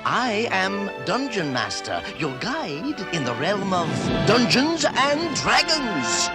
I am Dungeon Master, your guide in the realm of Dungeons and Dragons.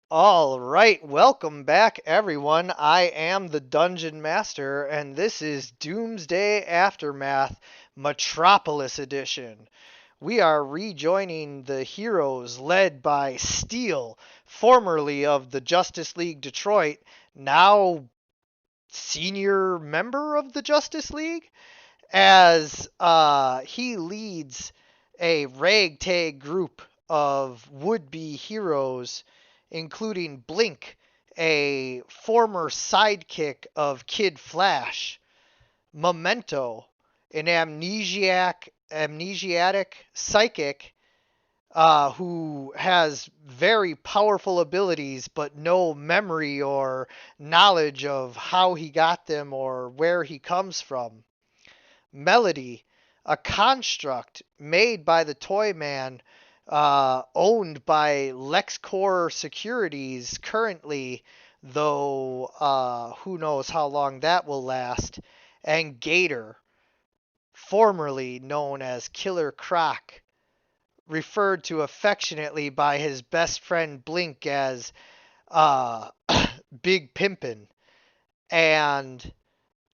All right, welcome back, everyone. I am the Dungeon Master, and this is Doomsday Aftermath Metropolis Edition. We are rejoining the heroes led by Steel, formerly of the Justice League Detroit, now senior member of the Justice League, as he leads a ragtag group of would-be heroes, including Blink, a former sidekick of Kid Flash, Memento, an amnesiatic psychic who has very powerful abilities but no memory or knowledge of how he got them or where he comes from. Melody, a construct made by the Toy Man, owned by LexCorp Securities currently, though who knows how long that will last, and Gator, formerly known as Killer Croc, referred to affectionately by his best friend Blink as uh, Big Pimpin', and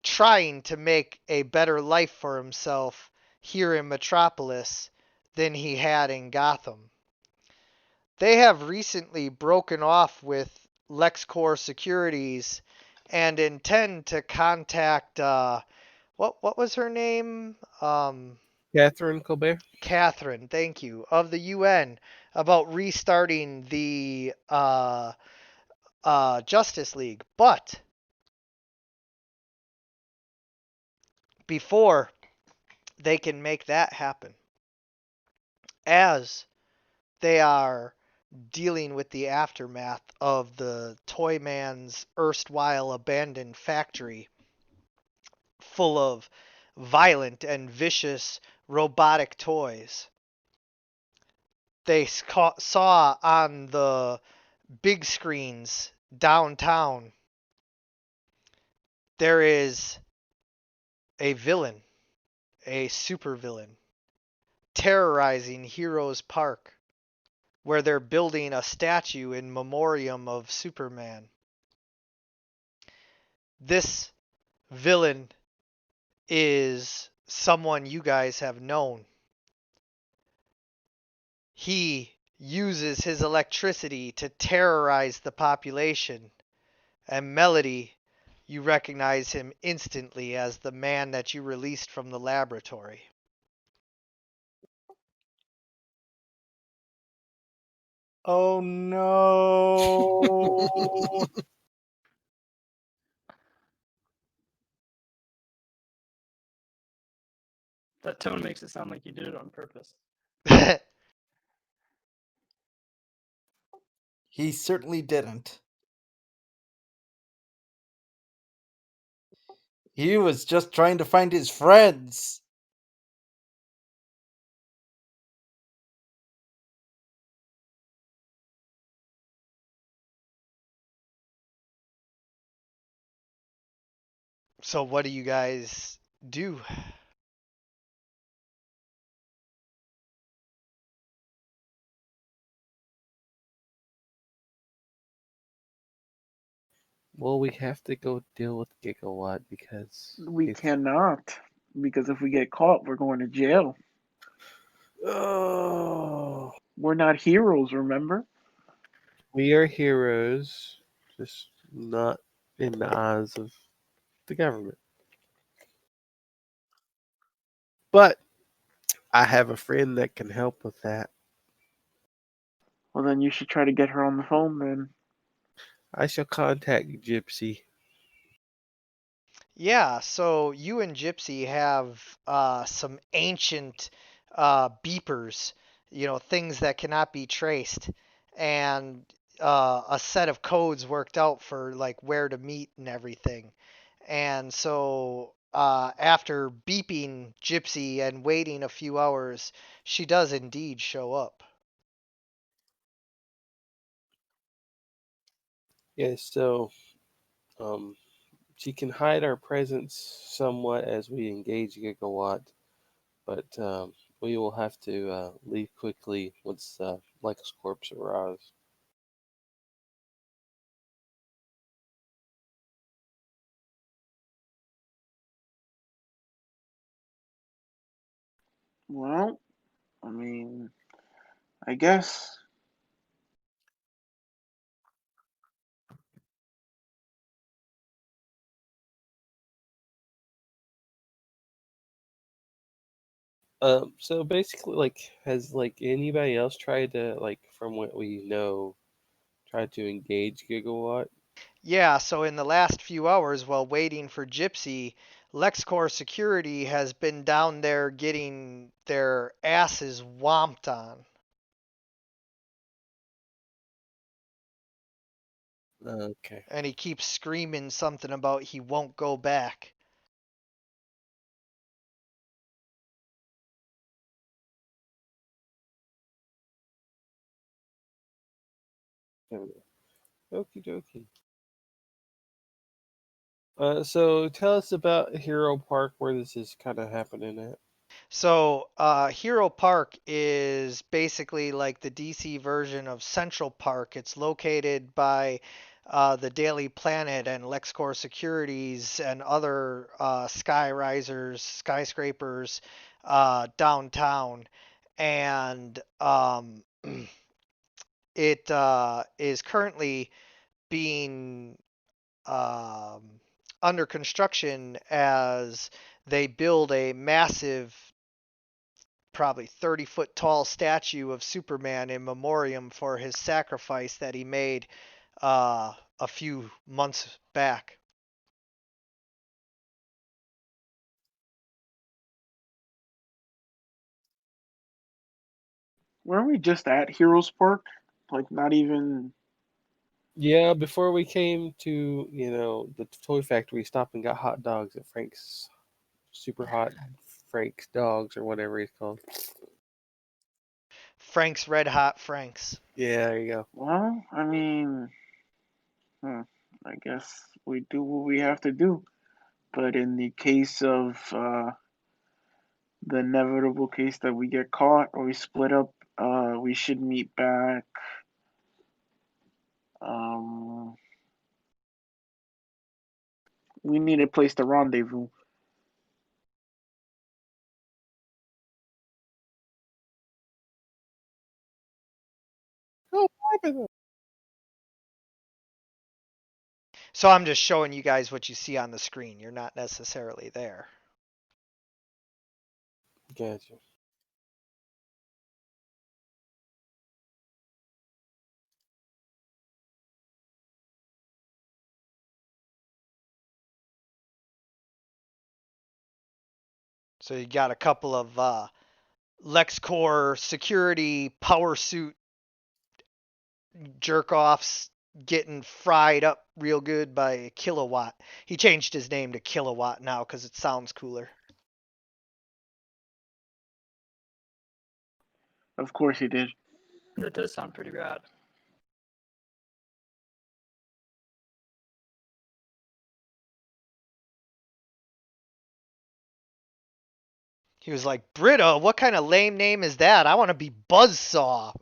trying to make a better life for himself here in Metropolis than he had in Gotham. They have recently broken off with LexCorp Securities and intend to contact what was her name? Catherine Colbert. Catherine, thank you, of the UN about restarting the Justice League. But before they can make that happen, as they are dealing with the aftermath of the Toy Man's erstwhile abandoned factory full of violent and vicious robotic toys. They saw on the big screens downtown there is a villain, a supervillain, terrorizing Heroes Park, where they're building a statue in memoriam of Superman. This villain is someone you guys have known. He uses his electricity to terrorize the population. And Melody, you recognize him instantly as the man that you released from the laboratory. Oh no. That tone makes it sound like you did it on purpose. He certainly didn't. He was just trying to find his friends. So what do you guys do? Well, we have to go deal with Gigawatt because We cannot, because if we get caught, we're going to jail. Oh, We're not heroes, remember? we are heroes, just not in the eyes of the government. But I have a friend that can help with that. Well, then you should try to get her on the phone then. I shall contact Gypsy. Yeah, so you and Gypsy have some ancient beepers, things that cannot be traced, and a set of codes worked out for like where to meet and everything. And so after beeping Gypsy and waiting a few hours, she does indeed show up. Yeah, so she can hide our presence somewhat as we engage Gigawatt, but we will have to leave quickly once LexCorp arrives. Well, I mean, I guess. So basically, has anybody else tried to from what we know, try to engage Gigawatt? Yeah, so in the last few hours while waiting for Gypsy, LexCorp Security has been down there getting their asses whomped on. Okay. And he keeps screaming something about he won't go back. Okie dokie. So tell us about Hero Park, where this is kind of happening at. So, Hero Park is basically like the DC version of Central Park. It's located by the Daily Planet and LexCorp Securities and other skyscrapers downtown. And it is currently being um, under construction as they build a massive, probably 30-foot tall statue of Superman in memoriam for his sacrifice that he made a few months back. Weren't we just at Heroes Park? Like, not even. Yeah, before we came to the toy factory, we stopped and got hot dogs at Frank's Super Hot Frank's Dogs or whatever he's called. Frank's Red Hot Franks. Yeah, there you go. Well, I mean. I guess we do what we have to do. But in the case of the inevitable case that we get caught or we split up, we should meet back. Um, we need a place to rendezvous. over there. So I'm just showing you guys what you see on the screen. You're not necessarily there. Gotcha. So you got a couple of LexCorp security power suit jerk offs getting fried up real good by Kilowatt. He changed his name to Kilowatt now because it sounds cooler. Of course he did. That does sound pretty rad. He was like, Britta, what kind of lame name is that? I want to be Buzzsaw.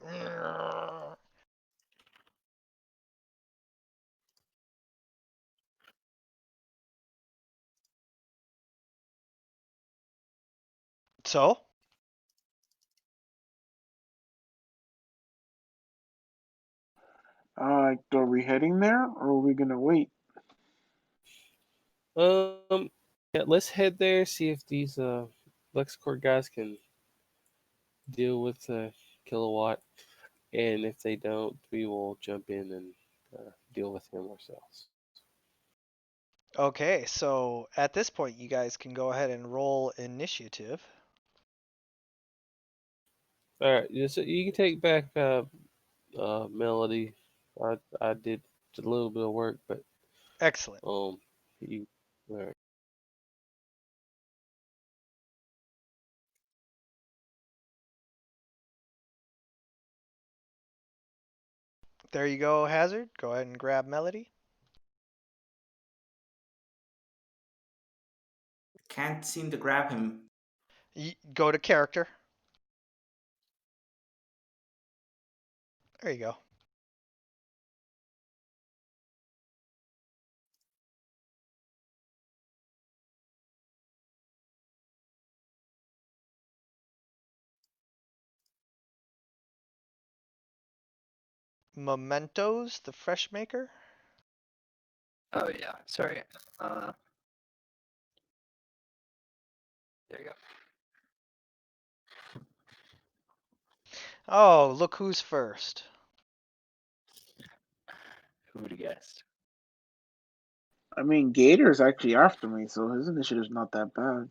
So? Are we heading there, or are we gonna wait? Yeah, let's head there. See if these LexCorp guys can deal with Kilowatt, and if they don't, we will jump in and deal with him ourselves. Okay, so at this point, you guys can go ahead and roll initiative. All right, so you can take back Melody. I did a little bit of work, but Excellent. you. All right. There you go, Hazard. Go ahead and grab Melody. Can't seem to grab him. Go to character. There you go. Mementos, the fresh maker. Oh yeah, sorry. There you go. Oh, look who's first. Who would have guessed? I mean, Gator's actually after me, so his initiative's not that bad.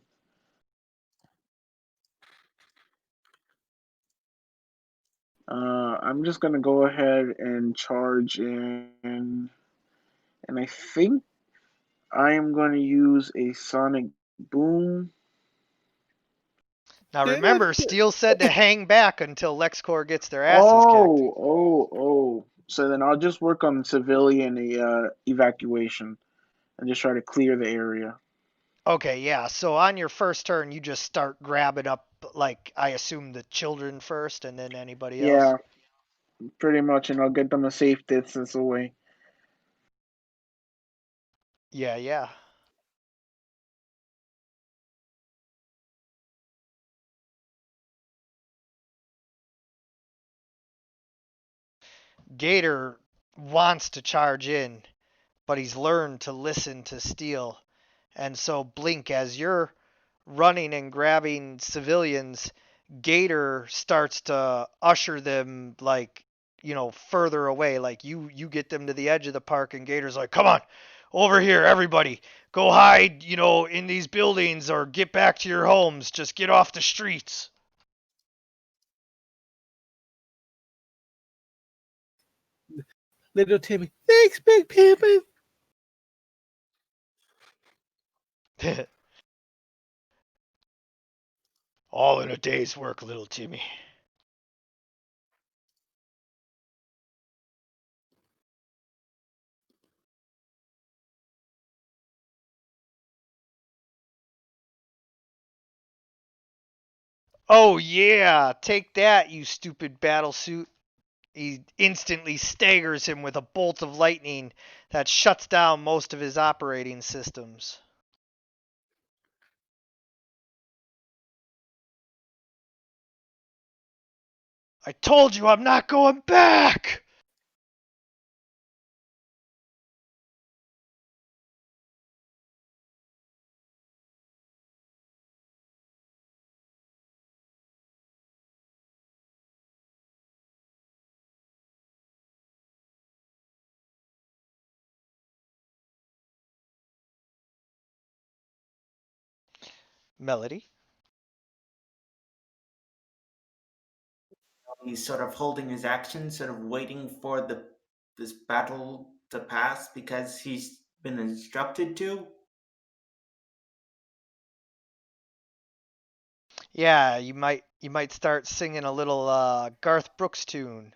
I'm just gonna go ahead and charge in, and I think I am going to use a sonic boom. Now remember, Steele said to hang back until LexCorp gets their asses kicked. Oh. So then I'll just work on civilian evacuation and just try to clear the area. Okay, yeah. So on your first turn, you just start grabbing up, like, I assume the children first and then anybody else? Yeah, pretty much, and I'll get them a safe distance away. Yeah. Gator wants to charge in, but he's learned to listen to Steele. And so, Blink, as you're running and grabbing civilians, Gator starts to usher them, like, further away. Like, you get them to the edge of the park, and Gator's like, come on, over here, everybody. Go hide, in these buildings or get back to your homes. Just get off the streets. Little Timmy, thanks, Big Pimpin'. All in a day's work, little Timmy. Oh yeah, take that, you stupid battlesuit. He instantly staggers him with a bolt of lightning that shuts down most of his operating systems. I told you I'm not going back! Melody. He's sort of holding his action, sort of waiting for this battle to pass because he's been instructed to. Yeah, you might start singing a little Garth Brooks tune.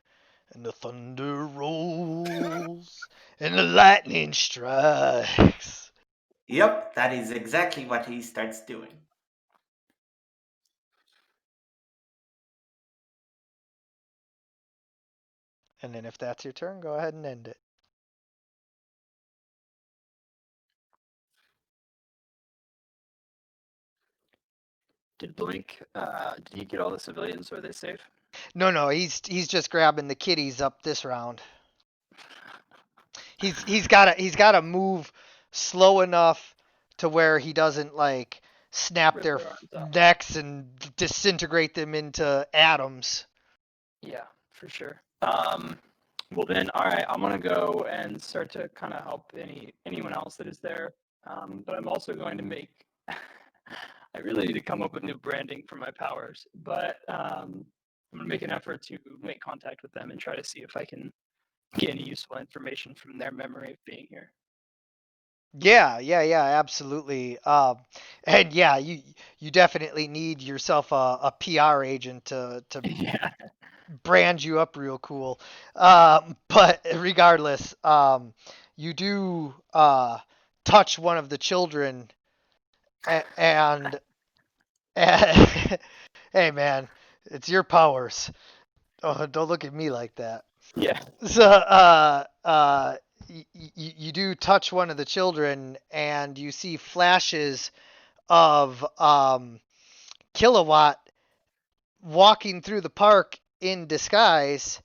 And the thunder rolls and the lightning strikes. Yep, that is exactly what he starts doing. And then if that's your turn, go ahead and end it. Did Blink? Did he get all the civilians? Or are they safe? No, he's just grabbing the kitties up this round. He's gotta move slow enough to where he doesn't like snap Rip their their arms off. necks and disintegrate them into atoms. Yeah, for sure. Well then, all right, I'm gonna go and start to kind of help anyone else that is there. But I'm also going to make. I really need to come up with new branding for my powers, but I'm gonna make an effort to make contact with them and try to see if I can get any useful information from their memory of being here. Yeah, absolutely. And yeah, you definitely need yourself a PR agent to Yeah. brand you up real cool. But regardless, you do touch one of the children, and hey man, it's your powers. Oh, don't look at me like that. Yeah. So, you do touch one of the children, and you see flashes of Kilowatt walking through the park in disguise,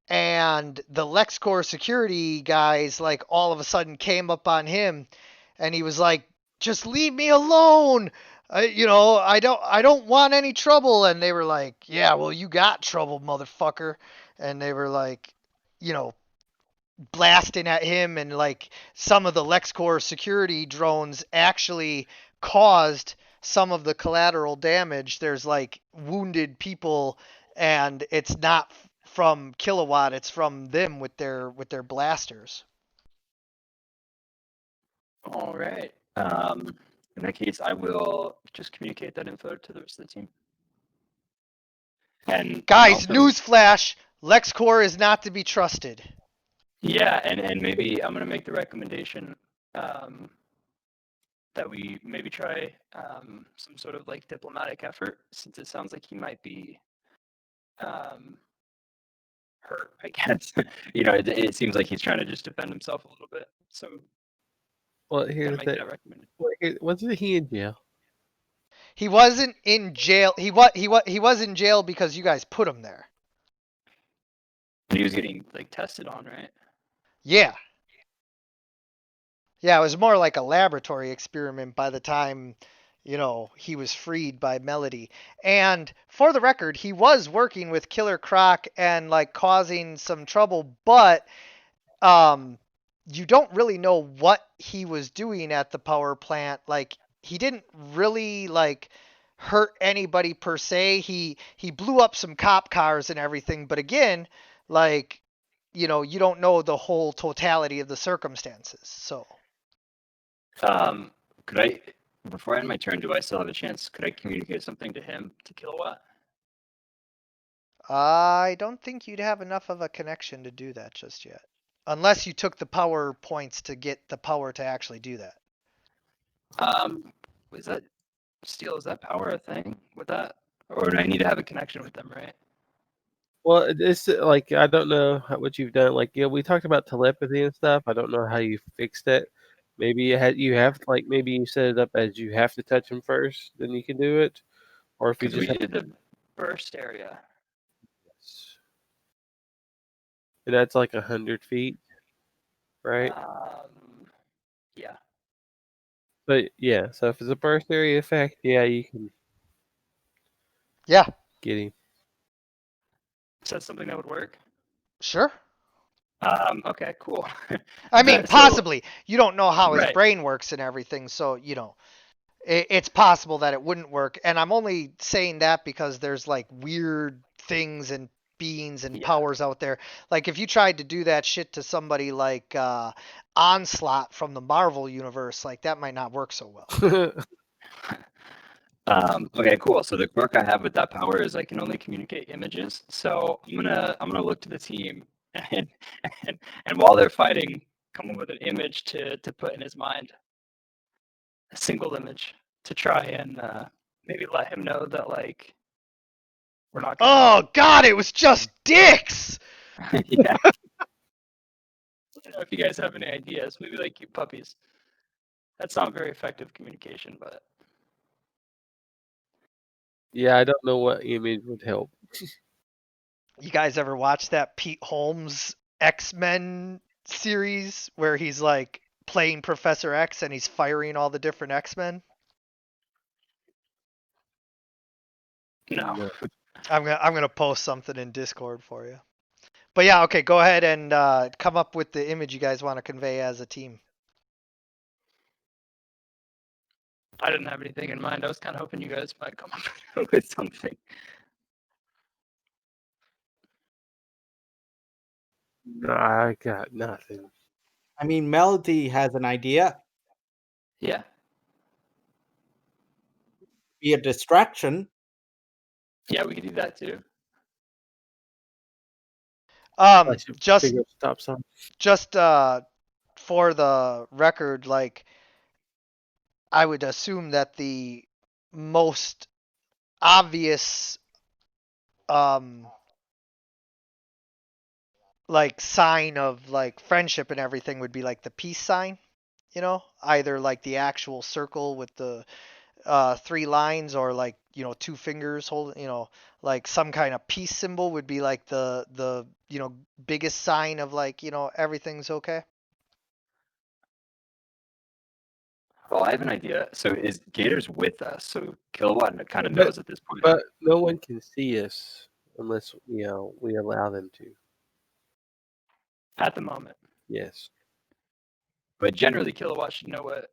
and the LexCorp security guys like all of a sudden came up on him, and he was like, "Just leave me alone. I don't want any trouble." And they were like, "Yeah, well, you got trouble, motherfucker." And they were like, you know, blasting at him, and like some of the LexCorp security drones actually caused some of the collateral damage. There's like wounded people, and it's not from Kilowatt, it's from them with their blasters. All right. In that case, I will just communicate that info to the rest of the team. And Guys, also, newsflash, LexCorp is not to be trusted. yeah, and maybe I'm gonna make the recommendation that we maybe try some sort of like diplomatic effort, since it sounds like he might be hurt, I guess. It seems like he's trying to just defend himself a little bit. So Well, gonna here's make that. that recommendation. Wasn't he in jail? He wasn't in jail. He was in jail because you guys put him there. And he was getting like tested on, right? Yeah. Yeah, it was more like a laboratory experiment by the time, he was freed by Melody. And for the record, he was working with Killer Croc and like causing some trouble, but you don't really know what he was doing at the power plant. Like he didn't really like hurt anybody per se. He blew up some cop cars and everything, but again, like you don't know the whole totality of the circumstances. So Could I, before I end my turn, do I still have a chance? Could I communicate something to him, to Kilowatt? I don't think you'd have enough of a connection to do that just yet. Unless you took the power points to get the power to actually do that. Is that Steel? Is that power a thing with that, or do I need to have a connection with them, right? Well, it's like I don't know what you've done. Like, we talked about telepathy and stuff. I don't know how you fixed it. Maybe you have like maybe you set it up as you have to touch him first, then you can do it, or if you Because we just have did the burst area. and that's like 100 feet, right? Yeah. But yeah, so if it's a burst area effect, yeah, you can Yeah, Is get him. that something that would work? sure. Okay, cool. I mean, So- possibly. You don't know how his Right. brain works and everything, so It's possible that it wouldn't work, and I'm only saying that because there's like weird things and beings and Yeah. powers out there. Like if you tried to do that shit to somebody like Onslaught from the Marvel universe, like that might not work so well. Okay, cool. So the quirk I have with that power is I can only communicate images. So I'm gonna look to the team and and while they're fighting, come up with an image to put in his mind, a single image to try and maybe let him know that like we're not gonna. Oh God, it was just dicks. Yeah. I don't know if you guys have any ideas. Maybe like cute puppies. That's not very effective communication, but Yeah, I don't know what image would help. You guys ever watch that Pete Holmes X-Men series where he's like playing Professor X and he's firing all the different X-Men? no. No. I'm gonna post something in Discord for you. But yeah, okay, go ahead and come up with the image you guys want to convey as a team. I didn't have anything in mind. I was kind of hoping you guys might come up with something. No, I got nothing. I mean, Melody has an idea. Yeah. Be a distraction. Yeah, we could do that too. I should Just figure out stop sign. just for the record, like I would assume that the most obvious like sign of like friendship and everything would be like the peace sign, either like the actual circle with the three lines or like two fingers holding, like some kind of peace symbol would be like the biggest sign of like everything's okay. Well, I have an idea. So is Gator's with us? So Kilowatt kind of But knows at this point. but no one can see us unless we allow them to. At the moment. Yes. But generally, Kilowatt should know what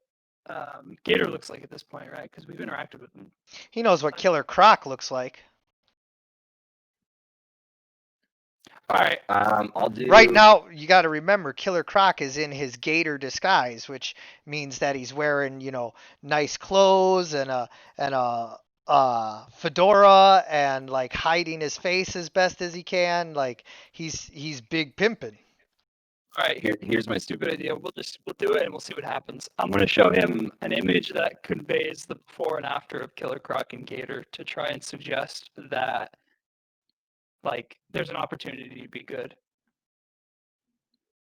Gator looks like at this point, right? Because we've interacted with him. He knows what Killer Croc looks like. All right. I'll do. Right now, you got to remember, Killer Croc is in his gator disguise, which means that he's wearing, nice clothes and a fedora and like hiding his face as best as he can. Like he's big pimping. All right. Here's my stupid idea. We'll do it and we'll see what happens. I'm gonna show him an image that conveys the before and after of Killer Croc and Gator to try and suggest that like there's an opportunity to be good.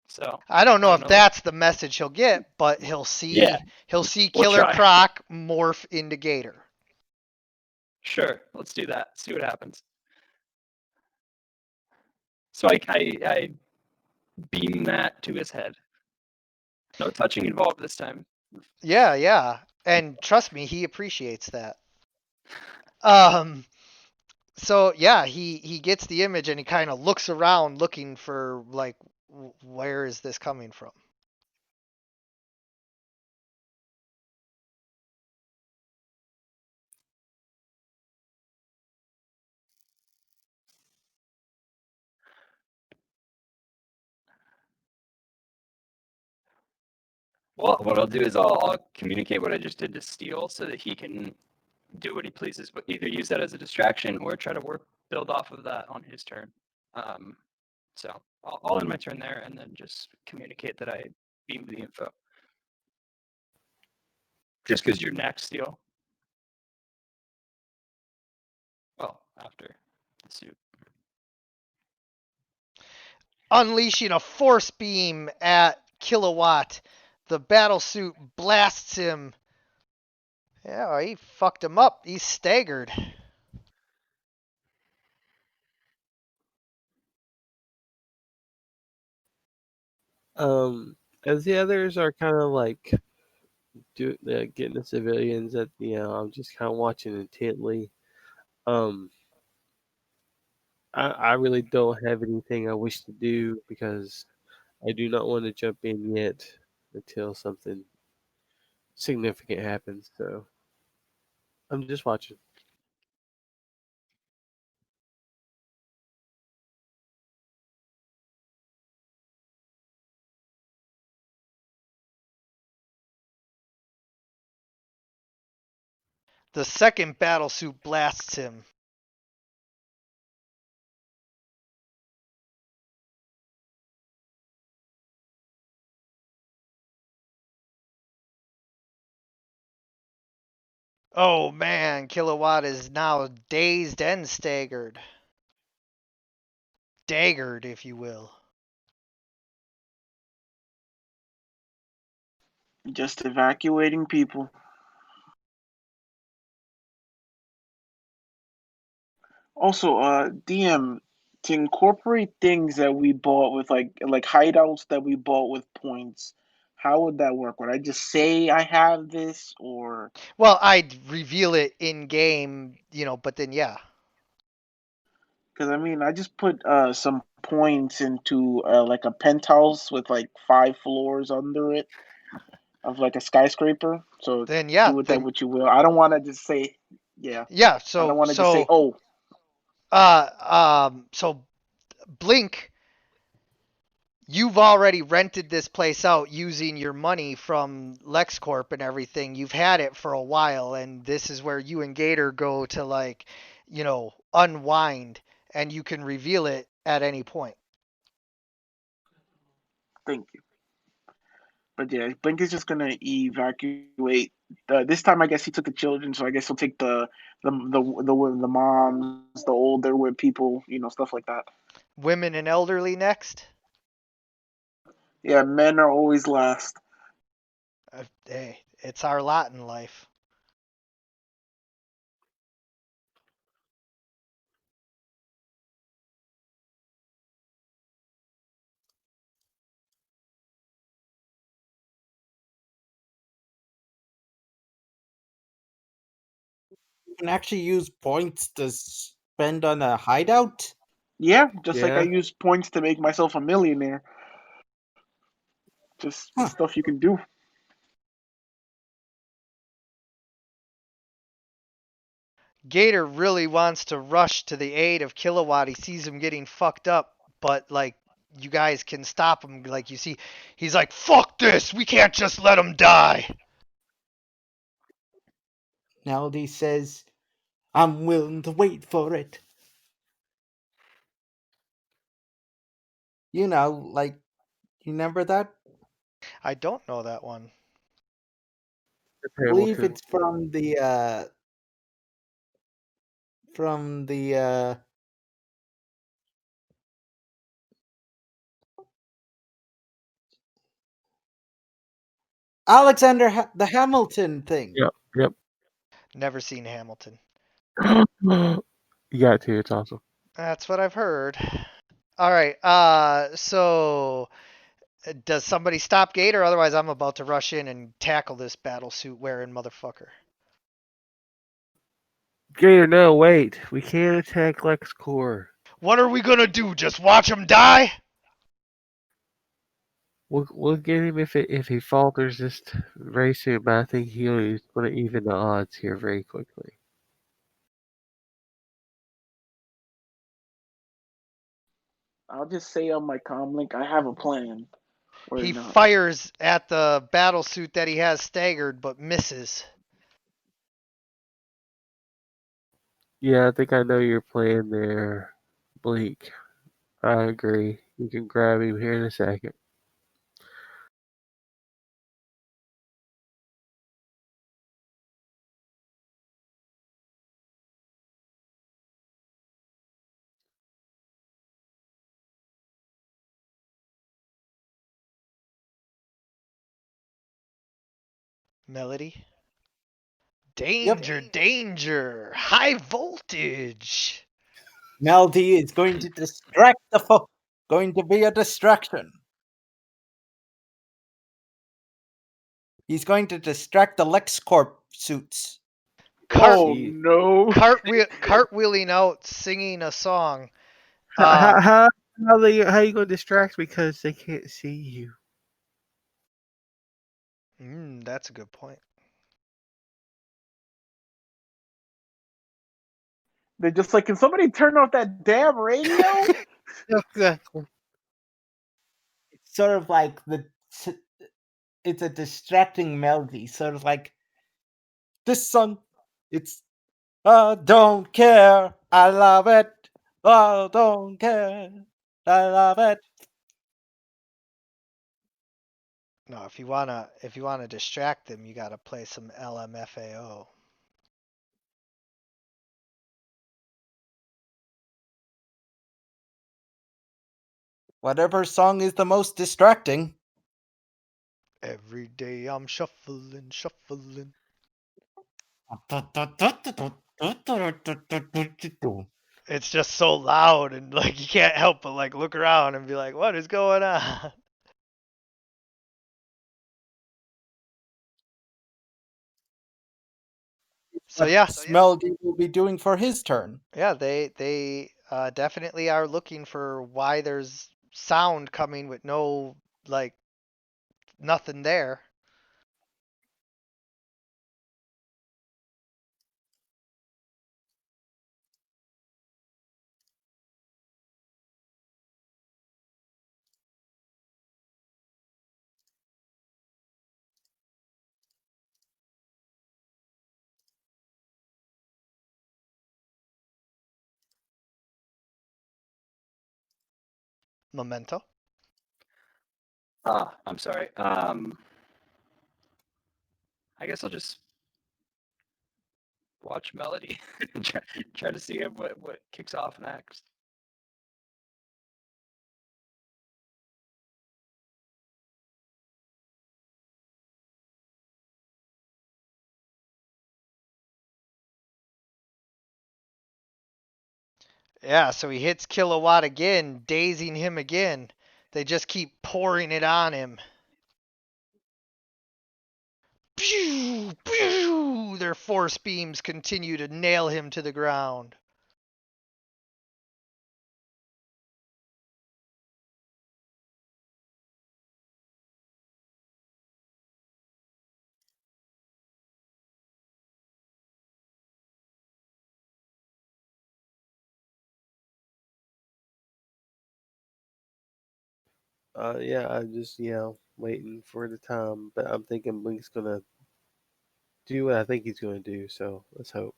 So I don't know if know. that's the message he'll get, but he'll see Yeah, we'll Killer try. Croc morph into Gator. Sure, let's do that. See what happens. So I beam that to his head. No touching involved this time. Yeah. And trust me, he appreciates that. So yeah, he gets the image and he kind of looks around looking for like where is this coming from? Well, what I'll do is I'll communicate what I just did to Steel so that he can do what he pleases, but either use that as a distraction or try to build off of that on his turn. So I'll end my turn there and then just communicate that I beamed the info. Just because you're next, Steel. Well, after the suit. Unleashing a force beam at Kilowatt, the battle suit blasts him. Yeah, he fucked him up. He's staggered. As the others are kind of like getting the civilians at I'm just kind of watching intently. I really don't have anything I wish to do because I do not want to jump in yet until something significant happens. So I'm just watching. The second battle suit blasts him. Oh man, Kilowatt is now dazed and staggered. Daggered, if you will. Just evacuating people. Also, DM, to incorporate things that we bought with like hideouts that we bought with points, how would that work? Would I just say I have this, or Well, I'd reveal it in game, but then yeah. because I mean I just put some points into like a penthouse with like 5 floors under it of like a skyscraper. So Then do yeah, with that then what you will. I don't want to just say, yeah. yeah, I don't so want to just say, so oh, so Blink, you've already rented this place out using your money from LexCorp and everything. You've had it for a while, and this is where you and Gator go to unwind, and you can reveal it at any point. thank you. But yeah, Blink is just gonna evacuate. This time, I guess he took the children, so I guess he'll take the moms, the older with people, stuff like that. Women and elderly next. Yeah, men are always last. Hey, it's our lot in life. You can actually use points to spend on a hideout. Yeah, just like I Yeah. use points to make myself a millionaire. Just Huh. stuff you can do. Gator really wants to rush to the aid of Kilowatt. He sees him getting fucked up, but you guys can stop him. Like you see, he's like, "Fuck this! We can't just let him die." Melody says, I'm willing to wait for it. Like, you remember that? I don't know that one. I believe Hamilton. it's from the the Hamilton thing. Yep. Yep. Never seen Hamilton. You got to. It's awesome. That's what I've heard. All right. So does somebody stop Gator? Otherwise, I'm about to rush in and tackle this battle suit wearing motherfucker. Gator, no, wait. We can't attack LexCorp. What are we gonna do? Just watch him die? We'll get him if he falters just very soon, but I think he's going to even the odds here very quickly. I'll just say on my comm link, I have a plan. Or He not. fires at the battle suit that he has staggered, but misses. Yeah, I think I know your plan there, Bleak. I agree. You can grab him here in a second. Melody. Yep. Danger, danger! High voltage! Melody is going to distract the foe. Going to be a distraction. He's going to distract the LexCorp suits. Cart Oh Jeez. cartwheeling out, singing a song. How how you going to distract because they can't see you? That's a good point. They're just like, can somebody turn off that damn radio? Exactly. It's sort of like it's a distracting melody, sort of like this song. It's I don't care, I love it. I don't care, I love it. No, if you wanna distract them, you gotta play some LMFAO. Whatever song is the most distracting. Every day I'm shuffling, shuffling. It's just so loud and like you can't help but like look around and be like, what is going on? So yeah, Melody will be doing for his turn. yeah, they definitely are looking for why there's sound coming with no like nothing there. Memento. I'm sorry. I guess I'll just watch Melody and try to see what kicks off next. Yeah, so he hits Kilowatt again, dazing him again. They just keep pouring it on him. Pew, pew! Their force beams continue to nail him to the ground. Yeah, I'm just waiting for the time, but I'm thinking Blink's gonna do what I think he's gonna do. So let's hope.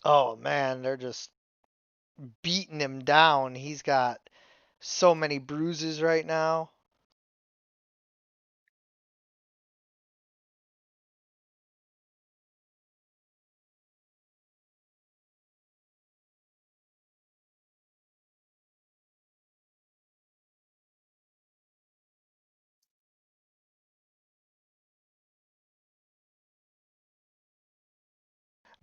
Oh man, they're just beating him down. He's got so many bruises right now.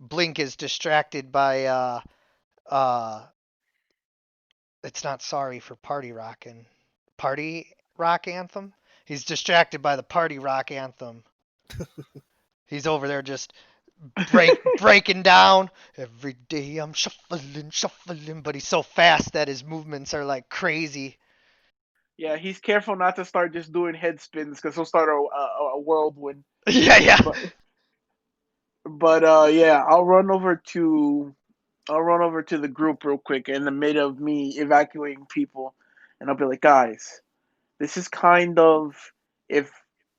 Blink is distracted by it's not sorry for party rockin'. Party rock anthem? He's distracted by the party rock anthem. He's over there just breaking down. Every day I'm shuffling, shuffling, but he's so fast that his movements are like crazy. Yeah, he's careful not to start just doing head spins because he'll start a whirlwind. Yeah. But yeah, I'll run over to the group real quick in the mid of me evacuating people, and I'll be like, guys, this is kind of if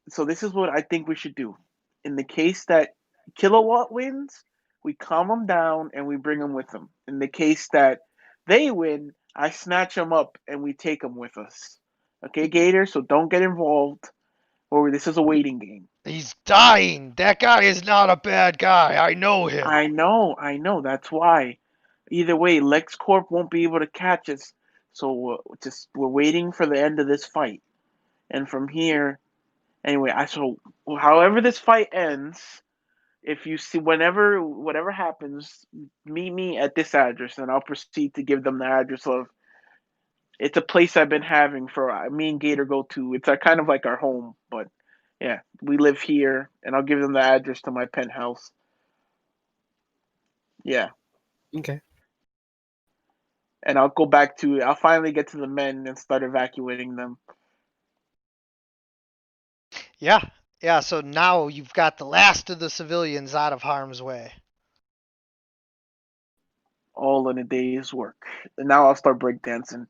so. This is what I think we should do. In the case that Kilowatt wins, we calm them down and we bring them with them. In the case that they win, I snatch them up and we take them with us. Okay, Gator. So don't get involved. Or this is a waiting game. He's dying. That guy is not a bad guy. I know him. I know. That's why. Either way, LexCorp won't be able to catch us. So we're waiting for the end of this fight, and from here, anyway. However this fight ends, if you see whatever happens, meet me at this address, and I'll proceed to give them the address of. It's a place I've been having for me and Gator go to. It's kind of like our home, but yeah, we live here, and I'll give them the address to my penthouse. Yeah. Okay. and I'll finally get to the men and start evacuating them. Yeah, yeah. So now you've got the last of the civilians out of harm's way. All in a day's work. And now I'll start breakdancing.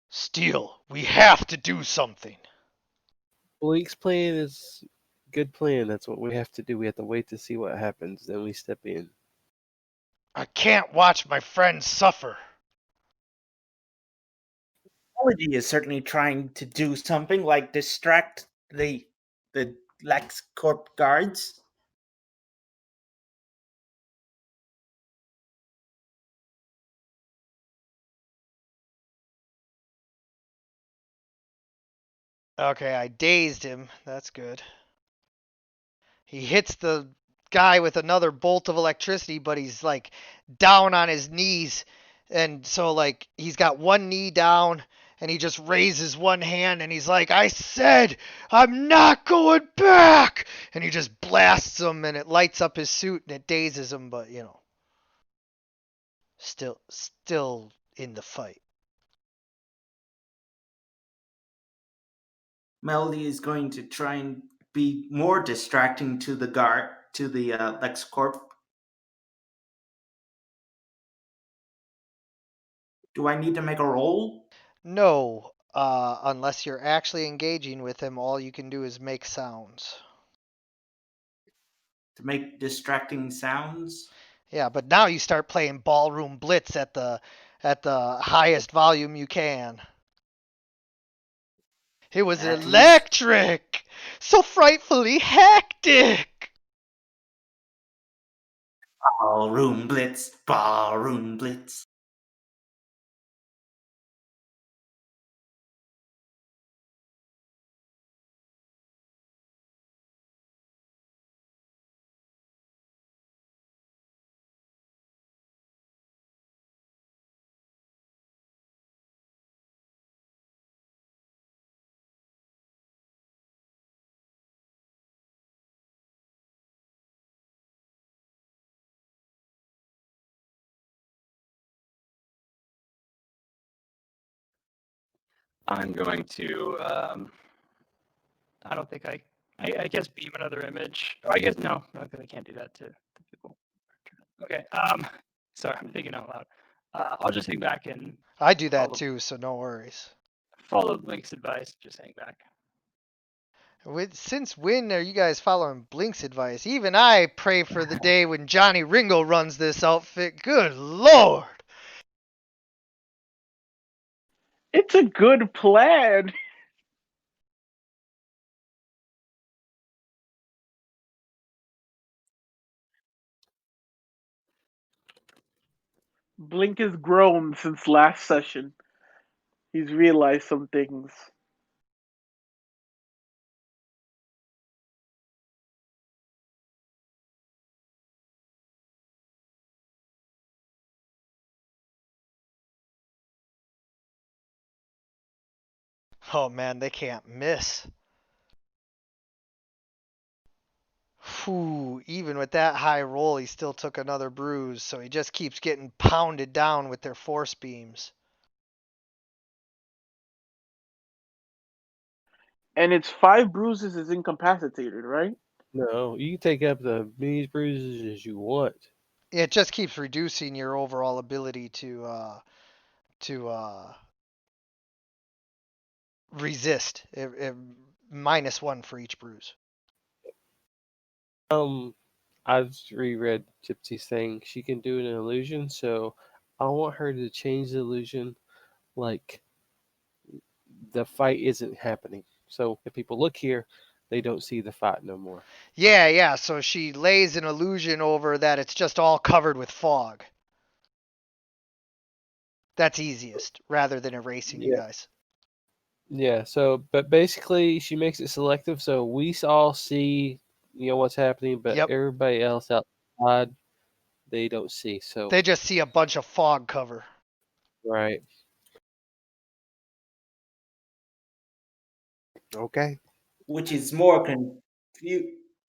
Steel, we have to do something. Blink's plan is good plan. That's what we have to do. We have to wait to see what happens, then we step in. I can't watch my friends suffer. Melody is certainly trying to do something like distract the LexCorp guards. Okay, I dazed him. That's good. He hits the guy with another bolt of electricity, but he's like down on his knees. And so, like, he's got one knee down and he just raises one hand and he's like, I said, I'm not going back. And he just blasts him and it lights up his suit and it dazes him, but, you know, still in the fight. Melody is going to try and be more distracting to the LexCorp. Do I need to make a roll No, unless you're actually engaging with him, all you can do is make sounds. to make distracting sounds? Yeah, but now you start playing Ballroom Blitz at the highest volume you can. It was At least- electric, so frightfully hectic. Ballroom Blitz, Ballroom Blitz. I'm going to. I don't think I guess beam another image. Oh, I guess no, because I can't do that to people. Okay. Sorry, I'm thinking out loud. I'll just hang back and I do that follow, too, so no worries. follow Link's advice. Just hang back. Since when are you guys following Blink's advice? Even I pray for the day when Johnny Ringo runs this outfit. Good lord! It's a good plan. Blink has grown since last session. He's realized some things. Oh man, they can't miss. Whew, even with that high roll, he still took another bruise, so he just keeps getting pounded down with their force beams. And it's 5 bruises is incapacitated, right? No, you can take up the many bruises as you want. It just keeps reducing your overall ability to resist. -1 for each bruise. I've reread Gypsy's thing. She can do an illusion, so I want her to change the illusion like the fight isn't happening. So if people look here, they don't see the fight no more. Yeah. So she lays an illusion over that it's just all covered with fog. That's easiest, rather than erasing you guys. Yeah, so but basically she makes it selective so we all see what's happening, but Yep. everybody else outside they don't see. So They just see a bunch of fog cover. right. Okay. which is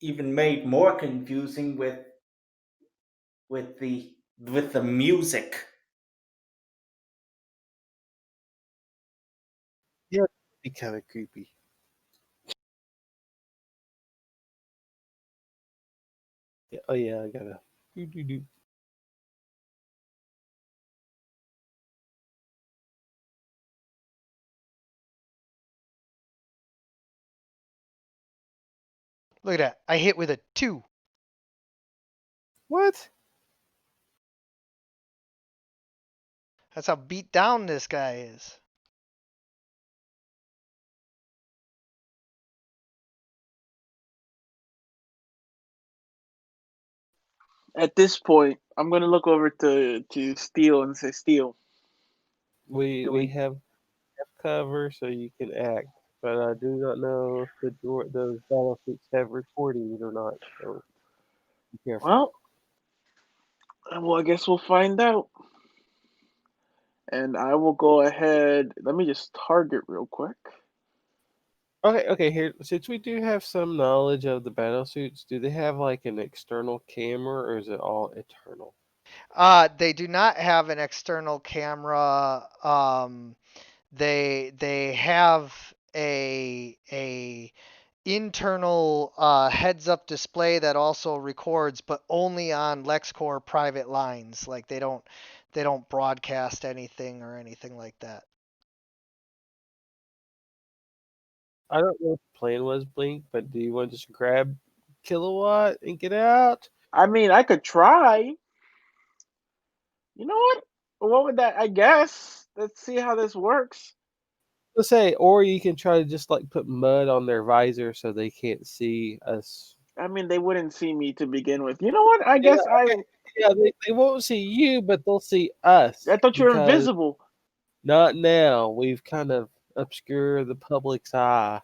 even made more confusing with the music. Yeah, it'd be kind of creepy. Yeah, oh yeah, I gotta. Do. Look at that. I hit with a 2. What? That's how beat down this guy is. At this point, I'm gonna look over to Steel and say, Steel, do We we? have cover so you can act, but I do not know if those battlesuits have recordings or not. So be careful. Well, I guess we'll find out. And I will go ahead. Let me just target real quick. Okay. Here, since we do have some knowledge of the battlesuits, do they have like an external camera or is it all internal? They do not have an external camera. They have a internal heads-up display that also records, but only on LexCorp private lines. Like they don't broadcast anything or anything like that. I don't know what the plan was, Blink, but do you want to just grab Kilowatt and get out? I mean, I could try. You know what? What would that? I guess. Let's see how this works. Let's say, or you can try to just like put mud on their visor so they can't see us. I mean, they wouldn't see me to begin with. You know what? I Yeah, guess I. okay. Yeah, they won't see you, but they'll see us I thought you were because invisible. not now. We've kind of obscured the public's eye.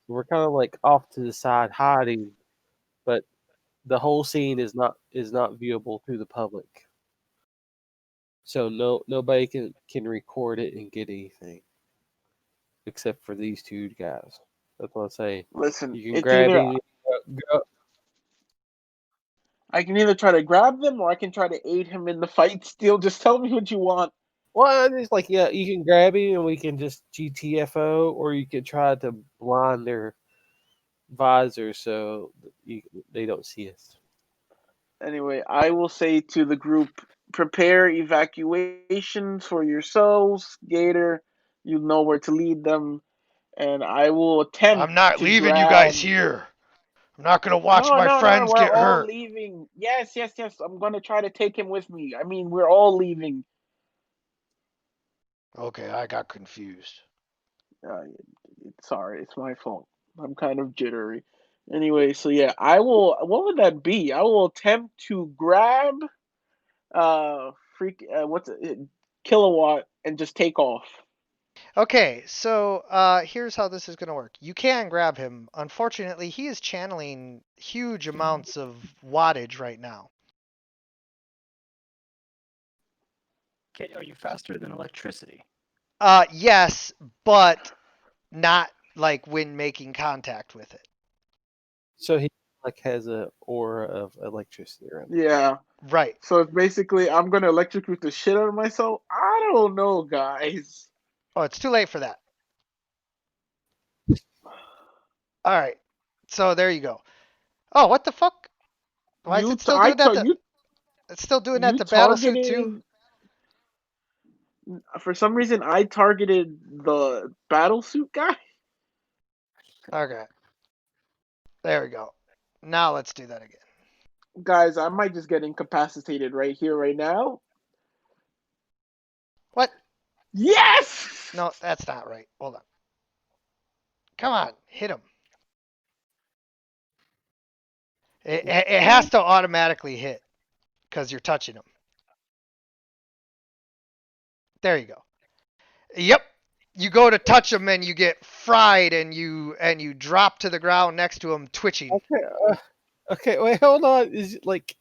We're kind of like off to the side hiding, but the whole scene is not viewable to the public. So nobody can record it and get anything except for these two guys. That's what I say. Listen, You can it's grab either him. Go. I can either try to grab them or I can try to aid him in the fight. Steel, just tell me what you want. Well, it's like yeah, you can grab him and we can just GTFO, or you can try to blind their visor so they don't see us. Anyway, I will say to the group, prepare evacuations for yourselves. Gator, you know where to lead them. And I will attempt I'm not to leaving you grab. guys here. I'm not gonna watch No, my no, no, friends we're get all hurt. leaving. Yes, yes, yes. I'm gonna try to take him with me. I mean, we're all leaving. Okay, I got confused. Uh, Sorry, it's my fault. I'm kind of jittery. Anyway, so yeah, I will. What would that be? I will attempt to grab freak. What's it? Kilowatt and just take off. Okay, so here's how this is going to work. You can grab him. Unfortunately, he is channeling huge amounts of wattage right now. Okay, are you faster than electricity? Yes, but not like when making contact with it. So he like has a aura of electricity around him. Yeah. Right. So it's basically I'm gonna electrocute the shit out of myself. I don't know, guys. Oh, it's too late for that. All right. So there you go. Oh, what the fuck? Why is You, it t- still I doing that? t- you, It's still doing that you to battle suit too. targeted. For some reason, I targeted the battle suit guy. Okay. There we go. Now let's do that again. Guys, I might just get incapacitated right here, right now. What? Yes! No, that's not right. Hold on. Come on, hit him. It has to automatically hit because you're touching him. There you go. Yep. You go to touch him and you get fried and you drop to the ground next to him twitching. Okay, wait, hold on. Is it like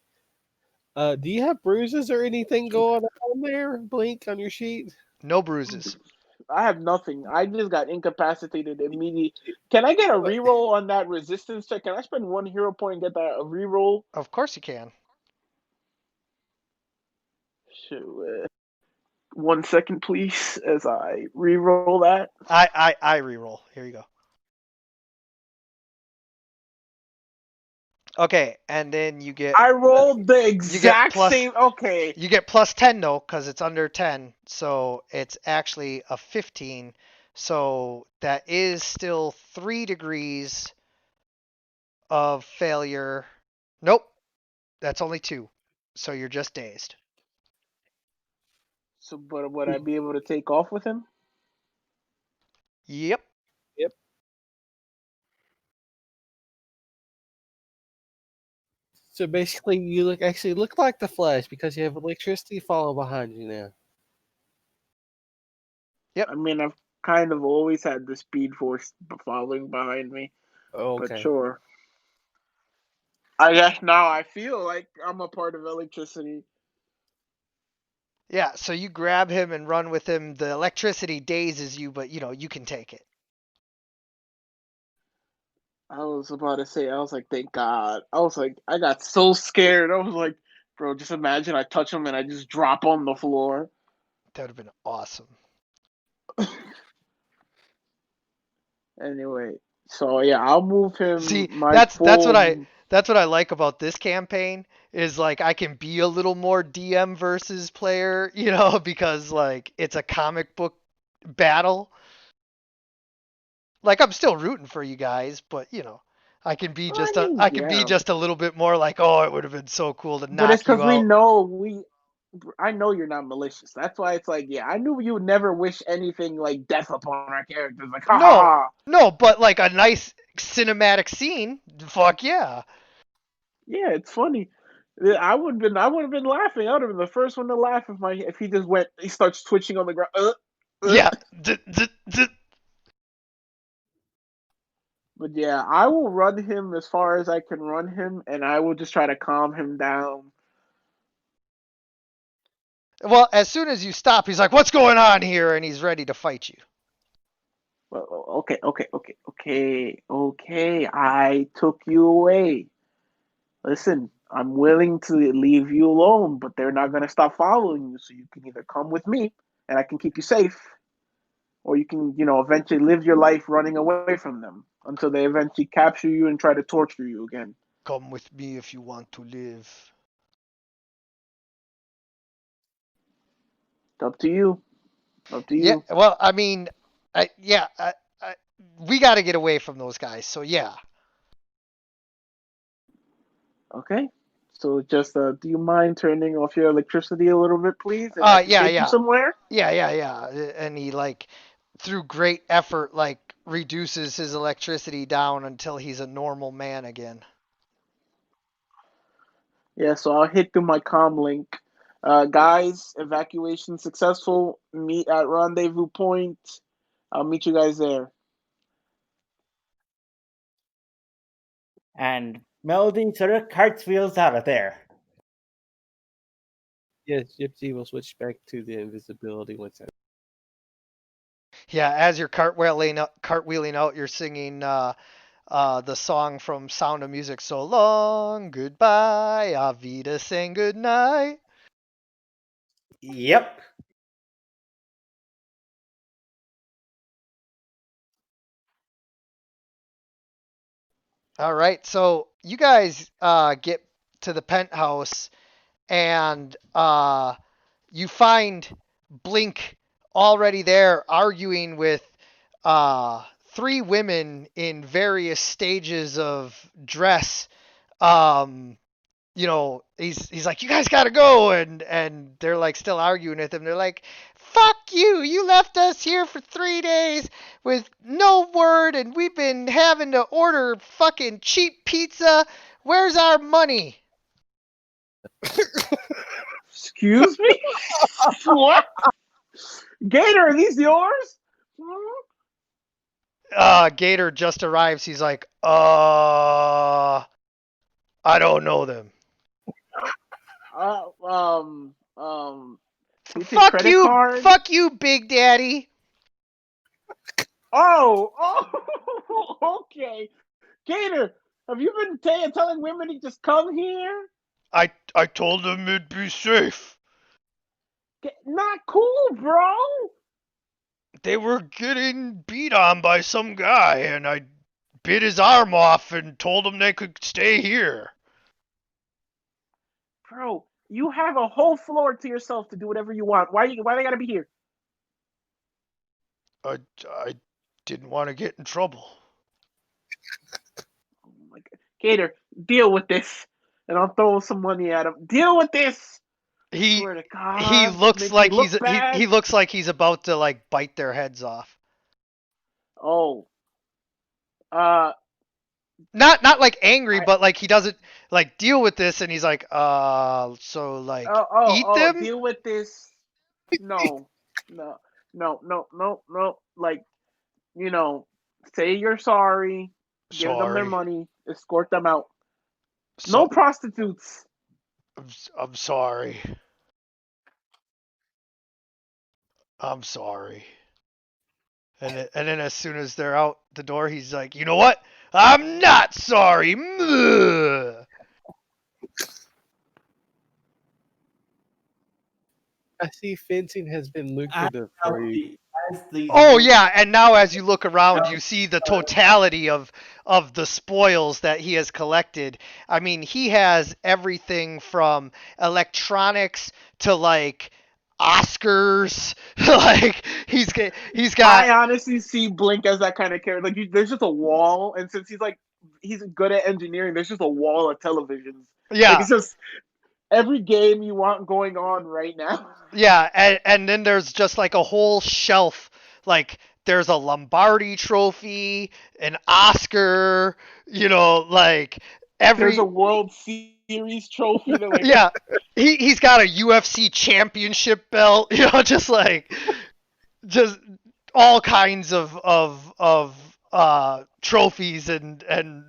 do you have bruises or anything going on there, Blink, on your sheet? No bruises. I have nothing. I just got incapacitated immediately. Can I get a reroll on that resistance check? Can I spend 1 hero point and get that a reroll? Of course you can. Shoot. 1 second, please, as I reroll that. I reroll. Here you go. Okay, and then you get I rolled the exact plus- same. Okay. you get plus 10 though, because it's under 10, so it's actually a 15. So that is still 3 degrees of failure. Nope, that's only 2. So you're just dazed. So, but would I be able to take off with him? Yep. So basically, you actually look like the Flash because you have electricity following behind you now. Yep. I mean, I've kind of always had the Speed Force following behind me, Oh, but okay. sure. I guess now I feel like I'm a part of electricity. Yeah, so you grab him and run with him. The electricity dazes you, but you can take it. I was about to say, I was like, thank God. I was like, I got so scared. I was like, bro, just imagine I touch him and I just drop on the floor. That would have been awesome. Anyway, so yeah, I'll move him. See, My that's what full. I like about this campaign is like I can be a little more DM versus player, because like it's a comic book battle. Like I'm still rooting for you guys, but I can be just I mean, yeah, just a little bit more like, oh, it would have been so cool to but it's knock you because we out. know I know you're not malicious. That's why it's like, yeah, I knew you would never wish anything like death upon our characters. Like, ha ha No, ha. no, but like a nice cinematic scene. Fuck yeah. Yeah, it's funny. I would have been laughing. I would have been the first one to laugh if he just he starts twitching on the ground. Yeah. But yeah, I will run him as far as I can run him, and I will just try to calm him down. Well, as soon as you stop, he's like, "What's going on here?" and he's ready to fight you. Well, okay. I took you away. Listen, I'm willing to leave you alone, but they're not gonna stop following you. So you can either come with me, and I can keep you safe, or you can, eventually live your life running away from them until they eventually capture you and try to torture you again. Come with me if you want to live. It's up to you. Up to Yeah. you. Well, I mean, we got to get away from those guys. So yeah. Okay. So just do you mind turning off your electricity a little bit, please, and I can take you somewhere? Yeah. And he like through great effort like reduces his electricity down until he's a normal man again. Yeah. So I'll hit through my comm link. Guys, evacuation successful. Meet at rendezvous point. I'll meet you guys there. And Melody sort of cartwheels out of there. Yes, Gypsy will switch back to the invisibility once that. Yeah, as you're cartwheeling out, you're singing the song from Sound of Music. So long, goodbye, Avita, saying goodnight. Yep. All right, so you guys get to the penthouse and you find Blink already there arguing with 3 women in various stages of dress. Um, he's like, you guys gotta go, and they're like still arguing with him. They're like, fuck you! You left us here for 3 days with no word, and we've been having to order fucking cheap pizza. Where's our money? Excuse me? What? Gator, are these yours? Gator just arrives. He's like, I don't know them. Uh, um, um, you take credit card? Fuck you, Big Daddy. Oh, okay. Gator, have you been telling women to just come here? I told them it'd be safe. Not cool, bro. They were getting beat on by some guy, and I bit his arm off and told them they could stay here. Bro, you have a whole floor to yourself to do whatever you want. Why they gotta be here? I didn't want to get in trouble. Oh my God. Gator, deal with this. And I'll throw some money at him. Deal with this. He Swear to God. he looks Make like me look bad. he looks like he's about to like bite their heads off. Oh. Not like angry, but like he doesn't like deal with this, and he's like, so like eat them. Deal with this. No. No. Like, say you're sorry. Give them their Sorry, money. Escort them out. so, No prostitutes. I'm sorry. I'm sorry. And then as soon as they're out the door, he's like, you know what? I'm not sorry. I see fencing has been lucrative for you. Oh yeah, and now as you look around, you see the totality of the spoils that he has collected. I mean, he has everything from electronics to like Oscars. Like he's got I honestly see Blink as that kind of character. Like, there's just a wall, and since he's good at engineering, there's just a wall of televisions. yeah. Like, it's just every game you want going on right now. Yeah, and then there's just like a whole shelf. Like there's a Lombardi trophy, an Oscar, like every There's a World Series trophy. That, like, yeah. He's got a UFC championship belt, just all kinds of trophies and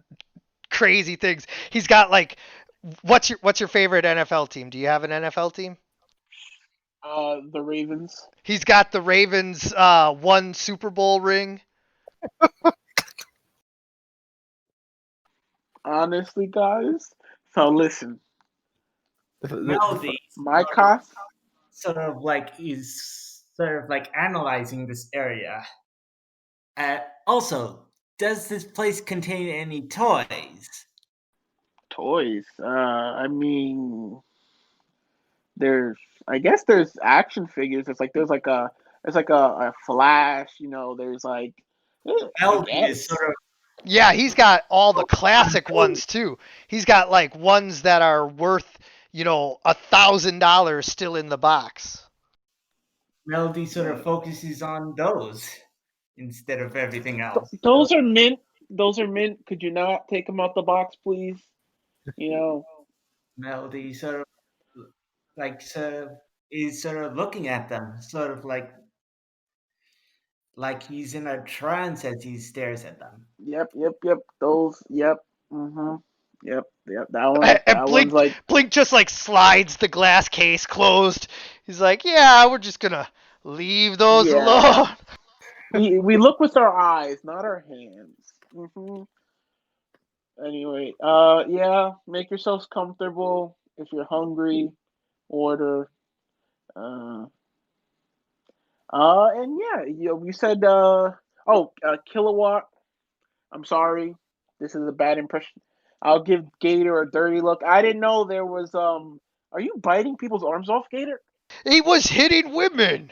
crazy things. He's got like what's your favorite NFL team? Do you have an NFL team? the Ravens. He's got the Ravens one Super Bowl ring. Honestly, guys. So listen, Melody my cost. is sort of like analyzing this area. Also, does this place contain any toys? Toys. I mean, I guess there's action figures. There's like a Flash. There's like. I Melody guess. is sort of Yeah, he's got all the classic ones too. He's got like ones that are worth, $1,000 still in the box. Melody sort of focuses on those instead of everything else. Those are mint. Those are mint. Could you not take them out the box, please? Melody sort of is sort of looking at them, sort of like he's in a trance as he stares at them. Yep. Those. Yep. Mhm. Yep. That one. And That Blink, one's like. Blink just like slides the glass case closed. He's like, yeah, we're just gonna leave those Yeah. alone. We look with our eyes, not our hands. Anyway, yeah. Make yourselves comfortable. If you're hungry, order. And yeah, we said. Kilowatt. I'm sorry. This is a bad impression. I'll give Gator a dirty look. I didn't know there was. Are you biting people's arms off, Gator? He was hitting women.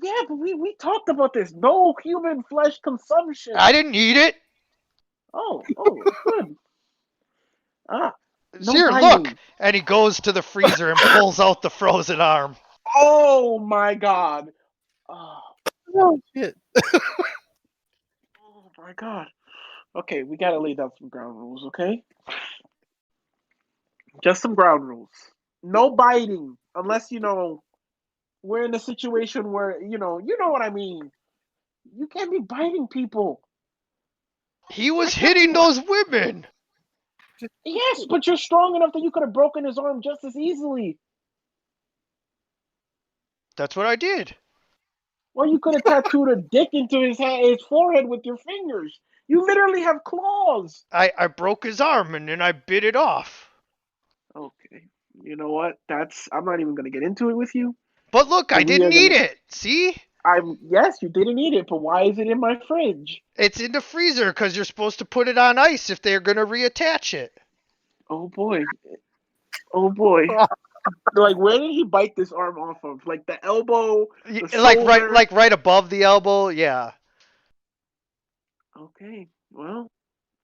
Yeah, but we talked about this. No human flesh consumption. I didn't eat it. Oh, good. No Here, biting. look. And he goes to the freezer and pulls out the frozen arm. Oh my God. Oh shit! Oh my God. Okay, we gotta lay down some ground rules, okay? Just some ground rules. No biting, unless we're in a situation where you know what I mean. You can't be biting people. He was hitting those women. Yes, but you're strong enough that you could have broken his arm just as easily. That's what I did. Well, you could have tattooed a dick into his forehead with your fingers. You literally have claws. I broke his arm and then I bit it off. Okay. You know what? I'm not even gonna get into it with you. But look, So I we are didn't eat gonna. it. See? Yes, you didn't eat it, but why is it in my fridge? It's in the freezer because you're supposed to put it on ice if they're gonna reattach it. Oh boy. Oh boy. Like, where did he bite this arm off of? Like the elbow, the shoulder. Like right above the elbow. Yeah. Okay. Well,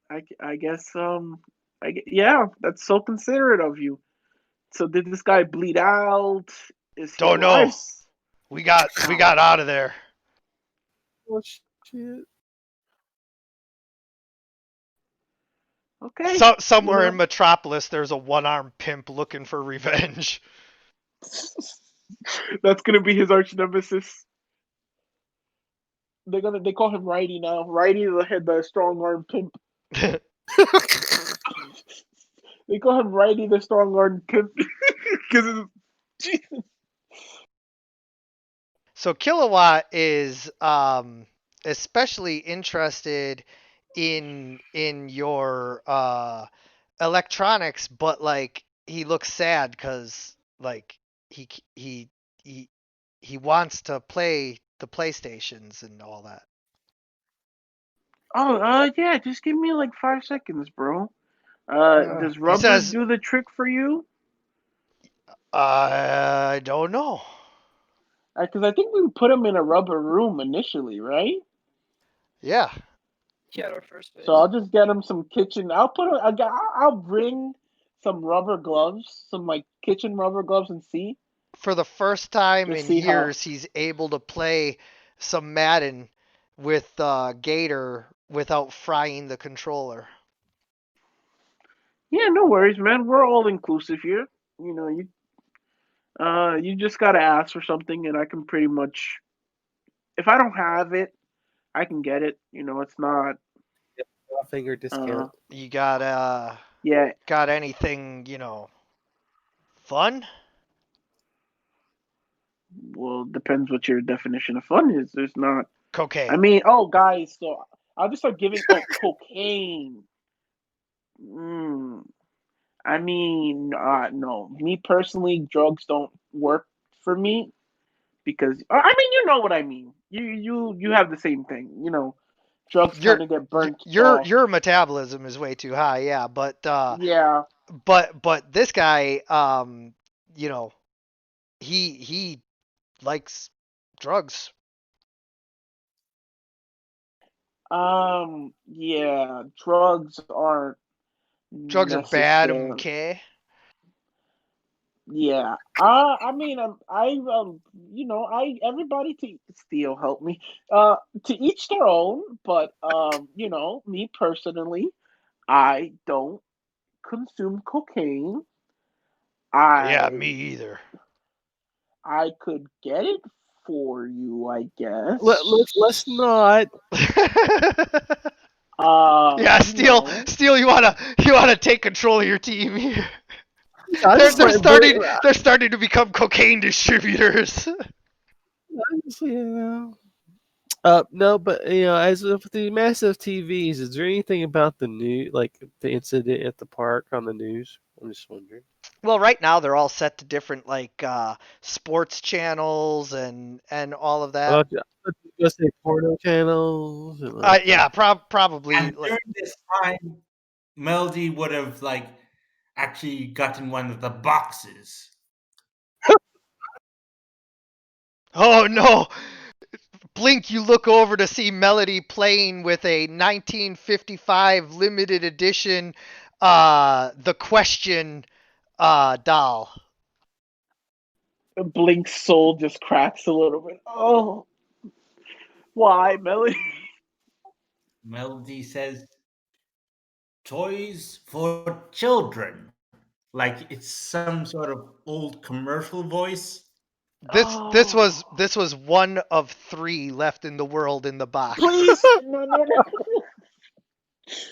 I guess yeah, that's so considerate of you. So did this guy bleed out? Is he Don't alive? know. We got out of there. Oh shit! Okay. Somewhere in Metropolis, there's a one-armed pimp looking for revenge. That's gonna be his arch nemesis. They call him Righty now. Righty the strong arm pimp. They call him Righty the strong arm pimp because So Kilowatt is especially interested in your electronics, but like he looks sad because like he he he he wants to play the PlayStations and all that. yeah, just give me like 5 seconds, bro. Does He rubber says, do the trick for you? I don't know. Because I think we put him in a rubber room initially, right? Yeah. Yeah, our first So base. I'll just get him some kitchen. I'll bring some rubber gloves, some like kitchen rubber gloves, and see. For the first time Just in see how. years, he's able to play some Madden with Gator without frying the controller. Yeah, no worries, man. We're all inclusive here. You know, you just gotta ask for something, and I can pretty much. If I don't have it, I can get it. You know, it's not. Finger discount. You got Yeah. got anything, fun? Well, depends what your definition of fun is. There's not. I Cocaine. mean, oh, guys, so I'll just start giving. Oh, cocaine. Mm, I mean, no. Me personally, drugs don't work for me because I mean, you know what I mean. You have the same thing. You know, drugs Your kind of get burnt your off. your metabolism is way too high, yeah, Yeah. but this guy you know, he likes drugs. Yeah. Drugs aren't Drugs are bad, necessary. okay? Yeah. I mean, everybody to steal help me. To each their own. But me personally, I don't consume cocaine. Yeah, me I either. I could get it for you, I guess. Let's not. Yeah, You know, Steel, you wanna take control of your team here. I They're just they're like, starting they're starting to become cocaine distributors. yeah. No, but as of the massive TVs, is there anything about the new, like the incident at the park on the news? I'm just wondering. Well, right now they're all set to different like sports channels and all of that. Just say porno channels. And like, Yeah, probably And like. during this time, Melody would have like actually gotten one of the boxes. Oh no! Blink, you look over to see Melody playing with a 1955 limited edition The Question doll. Blink's soul just cracks a little bit. Oh, why, Melody? Melody says, "Toys for children." Like it's some sort of old commercial voice. Oh, This was one of 3 left in the world in the box. please, no, no, no.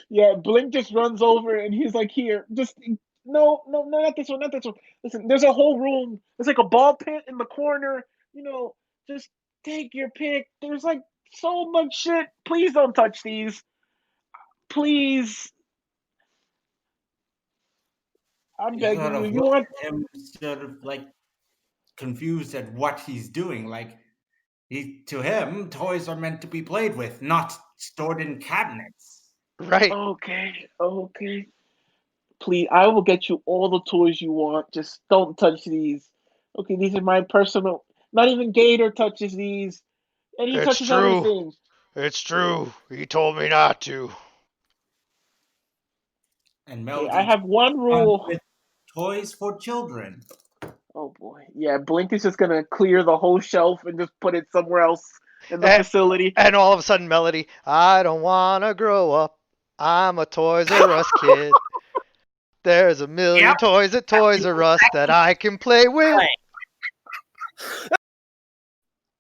Yeah, Blink just runs over and he's like, "Here, just no, no, no, not this one, not this one. Listen, there's a whole room. There's like a ball pit in the corner. You know, just take your pick. There's like so much shit. Please don't touch these. Please, I'm You begging sort you. of You look want? at him, sort of like confused at what he's doing. Like to him, toys are meant to be played with, not stored in cabinets. Right. Okay, okay. Please, I will get you all the toys you want. Just don't touch these. Okay, these are my personal. Not even Gator touches these, and he It's touches true. everything. It's true. He told me not to. And Okay, I Melody have one comes rule. with toys for children. Oh boy, yeah. Blink is just gonna clear the whole shelf and just put it somewhere else in the And, facility. and all of a sudden, Melody, I don't want to grow up. I'm a Toys R Us kid. There's a million Yep, toys at Toys R Us that I can play with.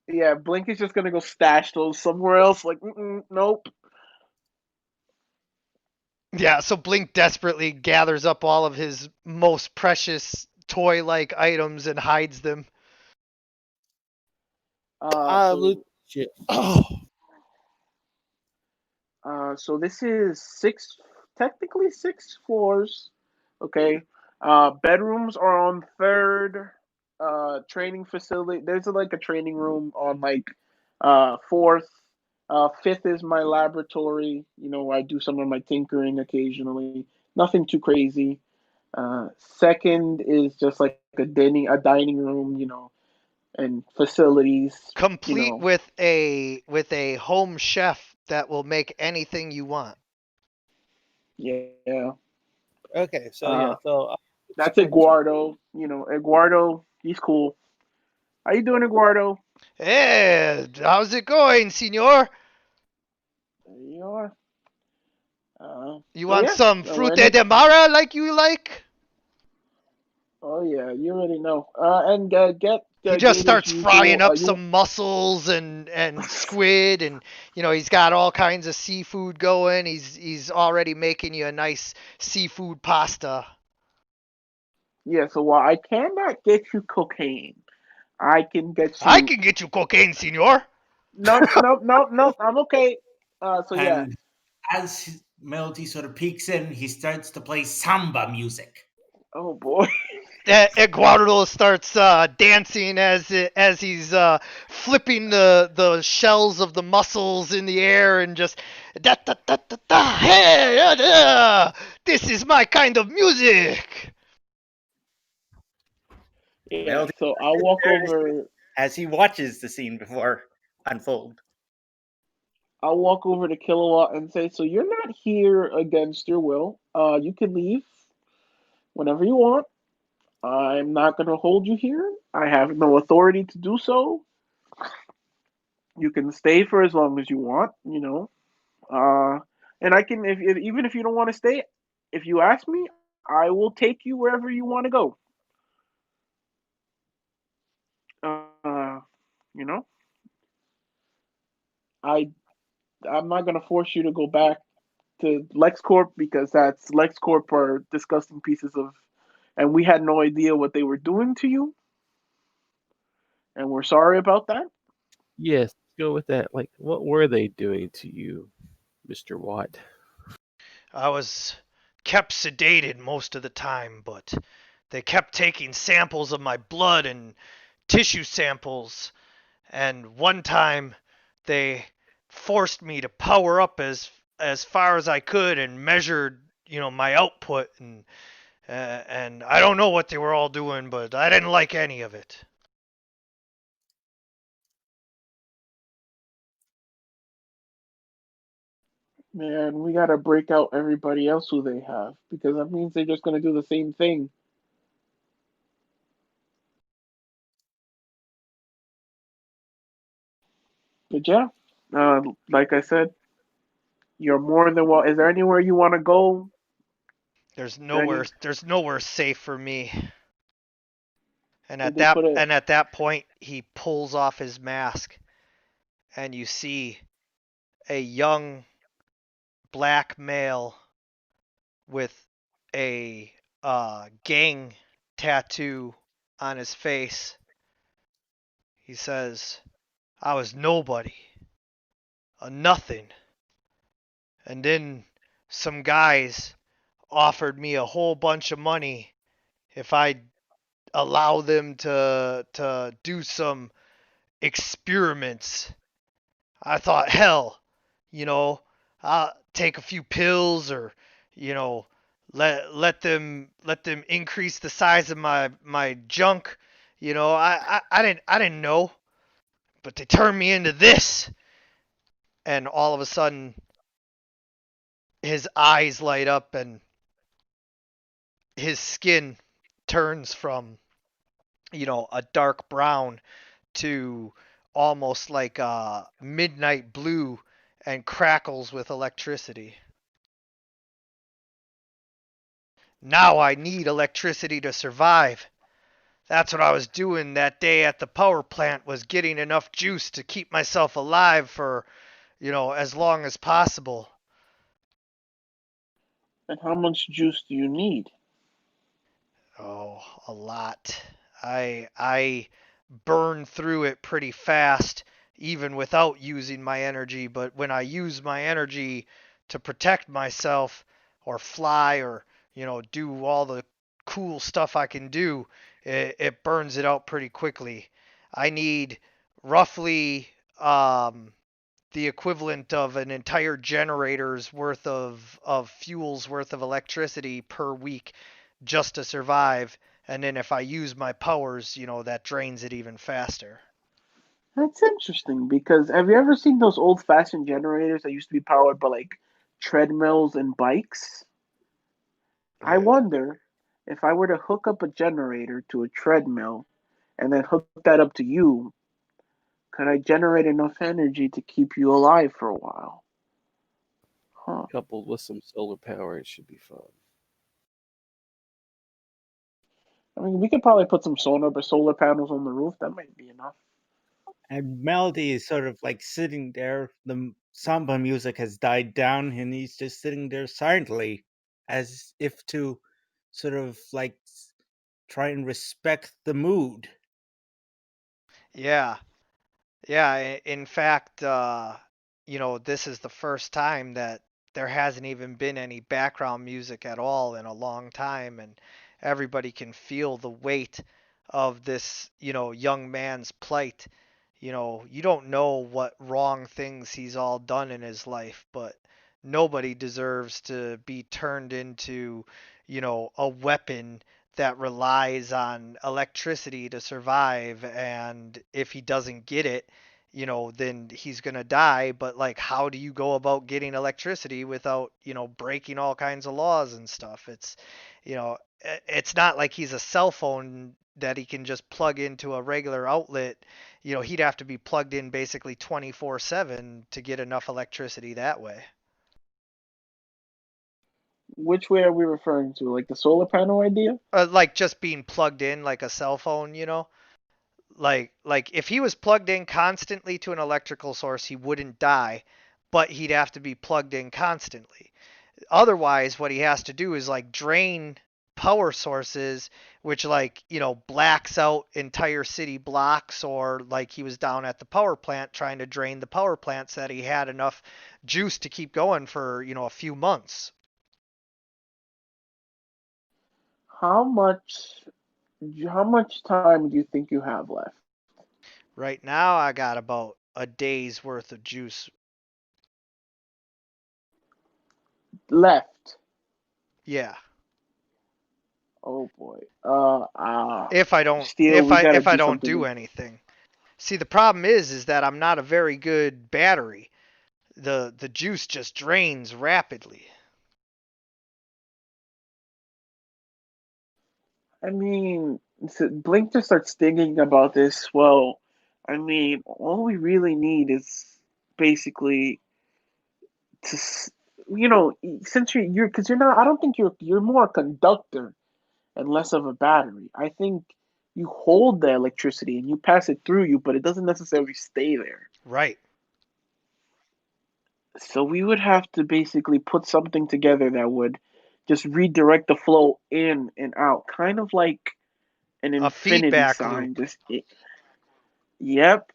Yeah, Blink is just gonna go stash those somewhere else. Like, nope. Yeah, so Blink desperately gathers up all of his most precious toy like items and hides them. So Legit. Oh, so this is technically six floors. Okay. Bedrooms are on third. Training facility. There's like a training room on like fourth. Fifth is my laboratory. You know, I do some of my tinkering occasionally. Nothing too crazy. Second is just like a dining room. You know, and facilities. You Complete know, with a home chef that will make anything you want. yeah. okay, so yeah, Uh, so that's explain this one. Eduardo. You know, Eduardo. He's cool. How you doing, Eduardo? Hey, how's it going, senor? There you are. You So want yeah, some we're fruta in it. de mara like you like? Oh yeah, you already know. And get He just Gator's starts frying usual. up You some mussels and squid, and he's got all kinds of seafood going. He's already making you a nice seafood pasta. yeah. So while I cannot get you cocaine, I can get I you. can get you cocaine, senor. Nope, nope, nope, nope. I'm okay. So yeah. And as Melody sort of peeks in, he starts to play samba music. Oh boy. Eduardo starts dancing as he's flipping the shells of the mussels in the air and just da da da da da. Hey, this is my kind of music. Yeah. Melody So I'll walk nervously over. as he watches the scene before unfold. I'll walk over to Kilowatt and say, "So you're not here against your will. You can leave whenever you want. I'm not going to hold you here. I have no authority to do so. You can stay for as long as you want, you know. And I can, if even if you don't want to stay, if you ask me, I will take you wherever you want to go. Uh, you know, I I'm not going to force you to go back to LexCorp because that's LexCorp are disgusting pieces of, and we had no idea what they were doing to you, and we're sorry about that. Yes, go with that. Like, what were they doing to you, Mr. Watt? I was kept sedated most of the time, but they kept taking samples of my blood and tissue samples, and one time they forced me to power up as far as I could and measured, my output, and I don't know what they were all doing, but I didn't like any of it. Man, we gotta break out everybody else who they have because that means they're just gonna do the same thing. But yeah, like I said, you're more than well. Is there anywhere you want to go? There's There nowhere any? there's nowhere safe for me. And Did at they that put a? and at that point he pulls off his mask and you see a young black male with a gang tattoo on his face. He says, I was nobody, a nothing. And then some guys offered me a whole bunch of money if I'd allow them to do some experiments. I thought, hell, you know, I'll take a few pills or, you know, let them increase the size of my junk. I didn't know, but they turned me into this. And all of a sudden, his eyes light up and his skin turns from, a dark brown to almost like a midnight blue and crackles with electricity. Now I need electricity to survive. That's what I was doing that day at the power plant, was getting enough juice to keep myself alive for, as long as possible. And how much juice do you need? Oh, a lot. I burn through it pretty fast even without using my energy, but when I use my energy to protect myself or fly or, do all the cool stuff I can do, it burns it out pretty quickly. I need roughly the equivalent of an entire generator's worth of fuel's worth of electricity per week just to survive. And then if I use my powers, that drains it even faster. That's interesting because have you ever seen those old fashioned generators that used to be powered by like treadmills and bikes? I Uh, wonder if I were to hook up a generator to a treadmill and then hook that up to you, could I generate enough energy to keep you alive for a while? Huh. Coupled with some solar power, it should be fun. I mean, we could probably put some solar panels on the roof. That might be enough. And Melody is sort of like sitting there. The samba music has died down, and he's just sitting there silently, as if to sort of like try and respect the mood. yeah. Yeah, in fact, this is the first time that there hasn't even been any background music at all in a long time, and everybody can feel the weight of this, young man's plight. You don't know what wrong things he's all done in his life, but nobody deserves to be turned into, a weapon that relies on electricity to survive. And if he doesn't get it, then he's going to die. But, like, how do you go about getting electricity without, breaking all kinds of laws and stuff? It's not like he's a cell phone that he can just plug into a regular outlet. He'd have to be plugged in basically 24/7 to get enough electricity that way. Which way are we referring to? Like the solar panel idea? Like just being plugged in like a cell phone, like if he was plugged in constantly to an electrical source, he wouldn't die, but he'd have to be plugged in constantly. Otherwise, what he has to do is like drain power sources, which, like, blacks out entire city blocks, or like he was down at the power plant trying to drain the power plant so that he had enough juice to keep going for, a few months. How much how much time do you think you have left? Right now, I got about a day's worth of juice. Left. Yeah. Oh boy. If I don't Steel, if we I gotta if I do don't something. do anything. See, the problem is that I'm not a very good battery. The juice just drains rapidly. I mean, Blink just starts thinking about this. Well, I mean, all we really need is basically to, since you're, because you're not. I don't think you're more a conductor and less of a battery. I think you hold the electricity and you pass it through you, but it doesn't necessarily stay there. Right. So we would have to basically put something together that would just redirect the flow in and out, kind of like an A infinity feedback sign. loop. Yep.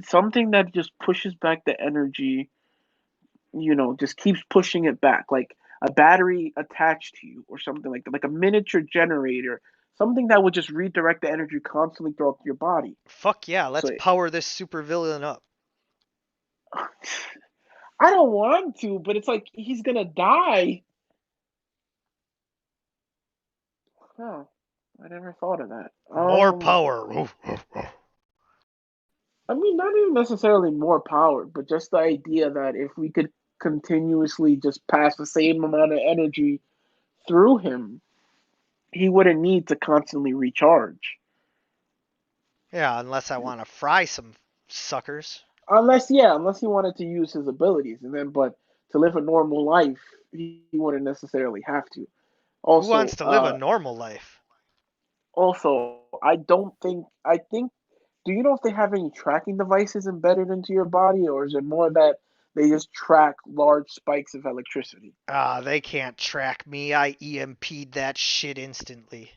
something that just pushes back the energy, just keeps pushing it back, like a battery attached to you or something like that, like a miniature generator, something that would just redirect the energy constantly throughout your body. Fuck yeah, So let's power this supervillain up. I don't want to, but it's like he's gonna die. Huh. I never thought of that. More power. I mean, not even necessarily more power, but just the idea that if we could continuously just pass the same amount of energy through him, he wouldn't need to constantly recharge. Yeah, unless I want to fry some suckers. Unless he wanted to use his abilities, and then, but to live a normal life, he wouldn't necessarily have to. Who wants Also, to live a normal life? I don't think. I think. Do you know if they have any tracking devices embedded into your body, or is it more that they just track large spikes of electricity? They can't track me. I EMP'd that shit instantly.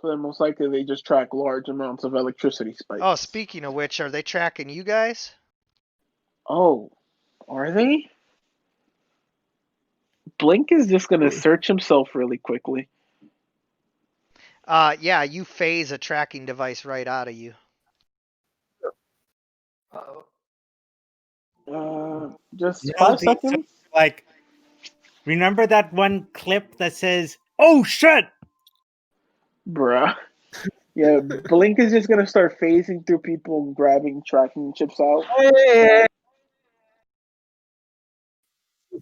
So then, most likely, they just track large amounts of electricity spikes. Oh, speaking of which, are they tracking you guys? Oh, are they? Blink is just gonna search himself really quickly. Yeah, you phase a tracking device right out of you. Just Melody 5 seconds. like, remember that one clip that says, "Oh shit!" Bruh. Yeah, Blink is just gonna start phasing through people and grabbing tracking chips out.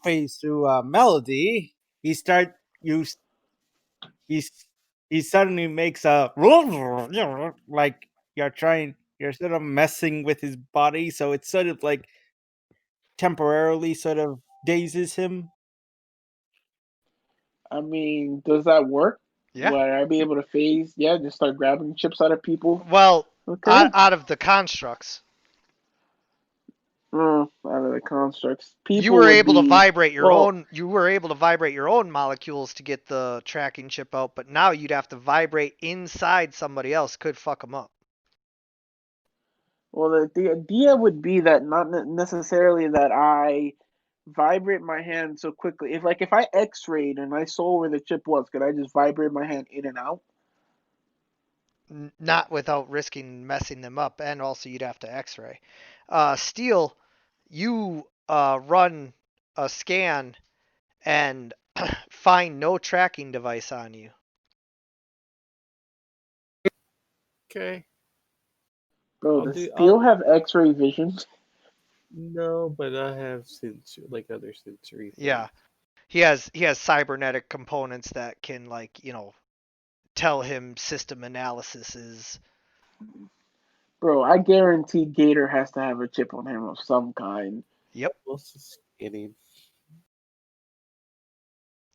Phase through Melody. He start you. He's he suddenly makes a like you're sort of messing with his body, so it's sort of like temporarily sort of dazes him. I mean, does that work? Yeah. Would I be able to phase? Yeah, just start grabbing chips out of people. Well, Okay. out of the constructs. Out of the constructs, people You were would able to be vibrate your well. own. You were able to vibrate your own molecules to get the tracking chip out, but now you'd have to vibrate inside somebody else. Could fuck them up. Well, the idea would be that not necessarily that I vibrate my hand so quickly. If I X-rayed and I saw where the chip was, could I just vibrate my hand in and out? Not without risking messing them up, and also you'd have to X-ray. Steel, you run a scan and find no tracking device on you. Okay. Bro, I'll does do. Steel have X-ray vision? No, but I have other sensory things. Yeah, he has cybernetic components that can tell him system analysis is. Bro, I guarantee Gator has to have a chip on him of some kind. Yep. What's the skinny?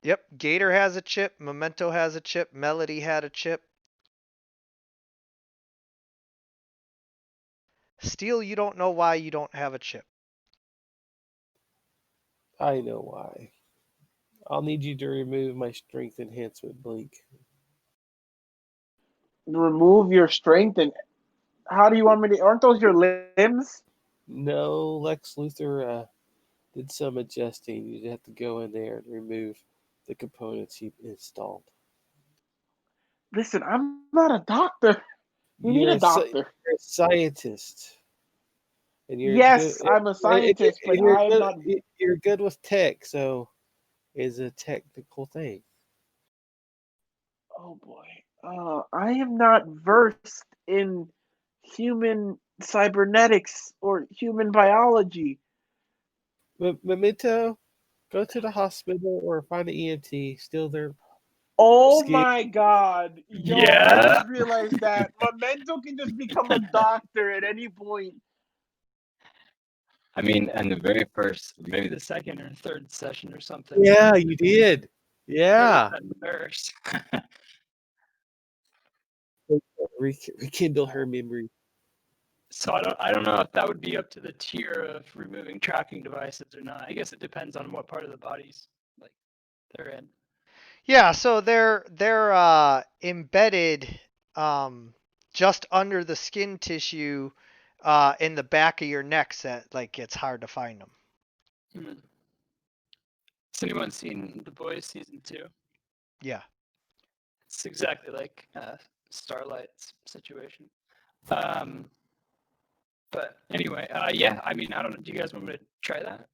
Yep. Gator has a chip. Memento has a chip. Melody had a chip. Steel, you don't know why you don't have a chip. I know why. I'll need you to remove my strength enhancement blink. Remove your strength and how do you want me to? Aren't those your limbs? No, Lex Luthor did some adjusting. You'd have to go in there and remove the components he installed. Listen, I'm not a doctor. You need a doctor. You're a scientist, and you're good. Yes, I'm a scientist, but I'm not. You're good with tech, so it's a technical thing. Oh boy. I am not versed in human cybernetics or human biology. Memento, go to the hospital or find an EMT. Still there. Oh Skin. my god. Yo, I Yeah. just realized that Memento can just become a doctor at any point. I mean, and the very first, maybe the second or third session or something. Yeah, you did. There Yeah. was a nurse. Rekindle her memory. So I don't know if that would be up to the tier of removing tracking devices or not. I guess it depends on what part of the body's like they're in. Yeah, so they're embedded just under the skin tissue in the back of your neck that like it's hard to find them. Hmm. Has anyone seen The Boys season 2? Yeah. It's exactly like Starlight's situation. But anyway, yeah. I mean, I don't know. Do you guys want me to try that?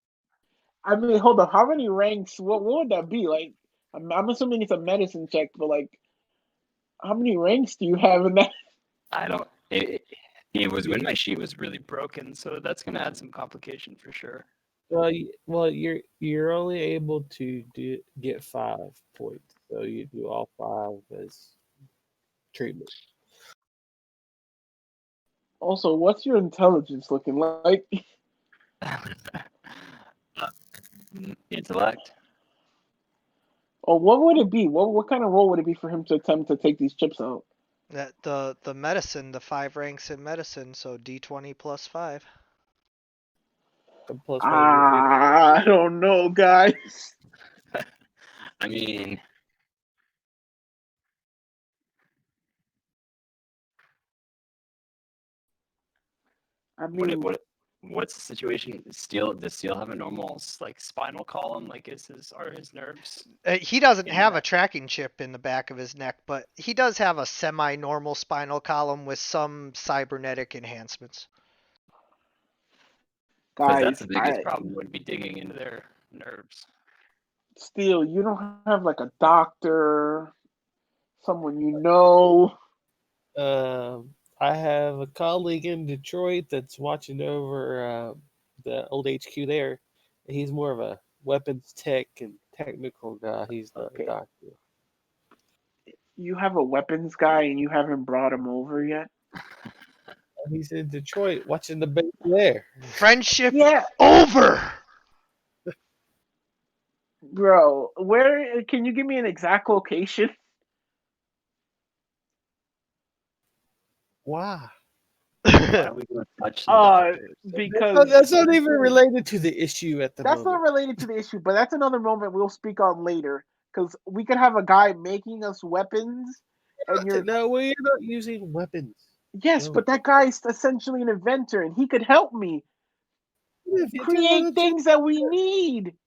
I mean, hold up. How many ranks? What would that be? Like, I'm assuming it's a medicine check, but like, how many ranks do you have in that? I don't. It was when my sheet was really broken, so that's gonna add some complication for sure. Well, you're only able to get 5 points, so you do all 5 as treatment. Also, what's your intelligence looking like? Intellect. Or what would it be? What kind of role would it be for him to attempt to take these chips out? That the medicine, the 5 ranks in medicine, so D20 plus 5. Plus 5 would be. I don't know, guys. I mean, I mean, what's the situation? Does Steel have a normal like spinal column? Like, are his nerves? He doesn't in have that? a tracking chip in the back of his neck, but he does have a semi-normal spinal column with some cybernetic enhancements. Because that's guys, the biggest problem. Would be digging into their nerves. Steel, you don't have like a doctor, someone you know. I have a colleague in Detroit that's watching over the old HQ there. He's more of a weapons tech and technical guy. He's not a Okay, doctor. you have a weapons guy and you haven't brought him over yet. He's in Detroit watching the base there. Friendship Yeah, over. bro. Where can you give me an exact location? Why? Why are we going to touch the doctors? Because That's not even related to the issue at the that's moment. not related to the issue, but that's another moment we'll speak on later. Because we could have a guy making us weapons, and you're No, we're not using weapons. yes, No. but that guy's essentially an inventor, and he could help me create things that we need.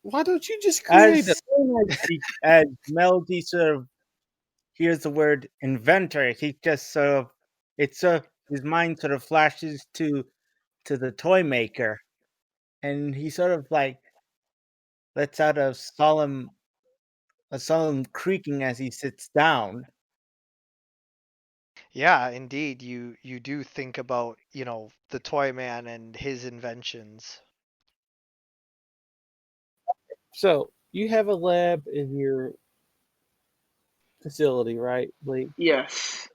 Why don't you just create As soon as Melody sort of hears the word inventor, he just sort of his mind sort of flashes to the toy maker, and he sort of like lets out a solemn creaking as he sits down. Yeah, indeed. You do think about, the toy man and his inventions. So you have a lab in your facility, right, Lee? Yes,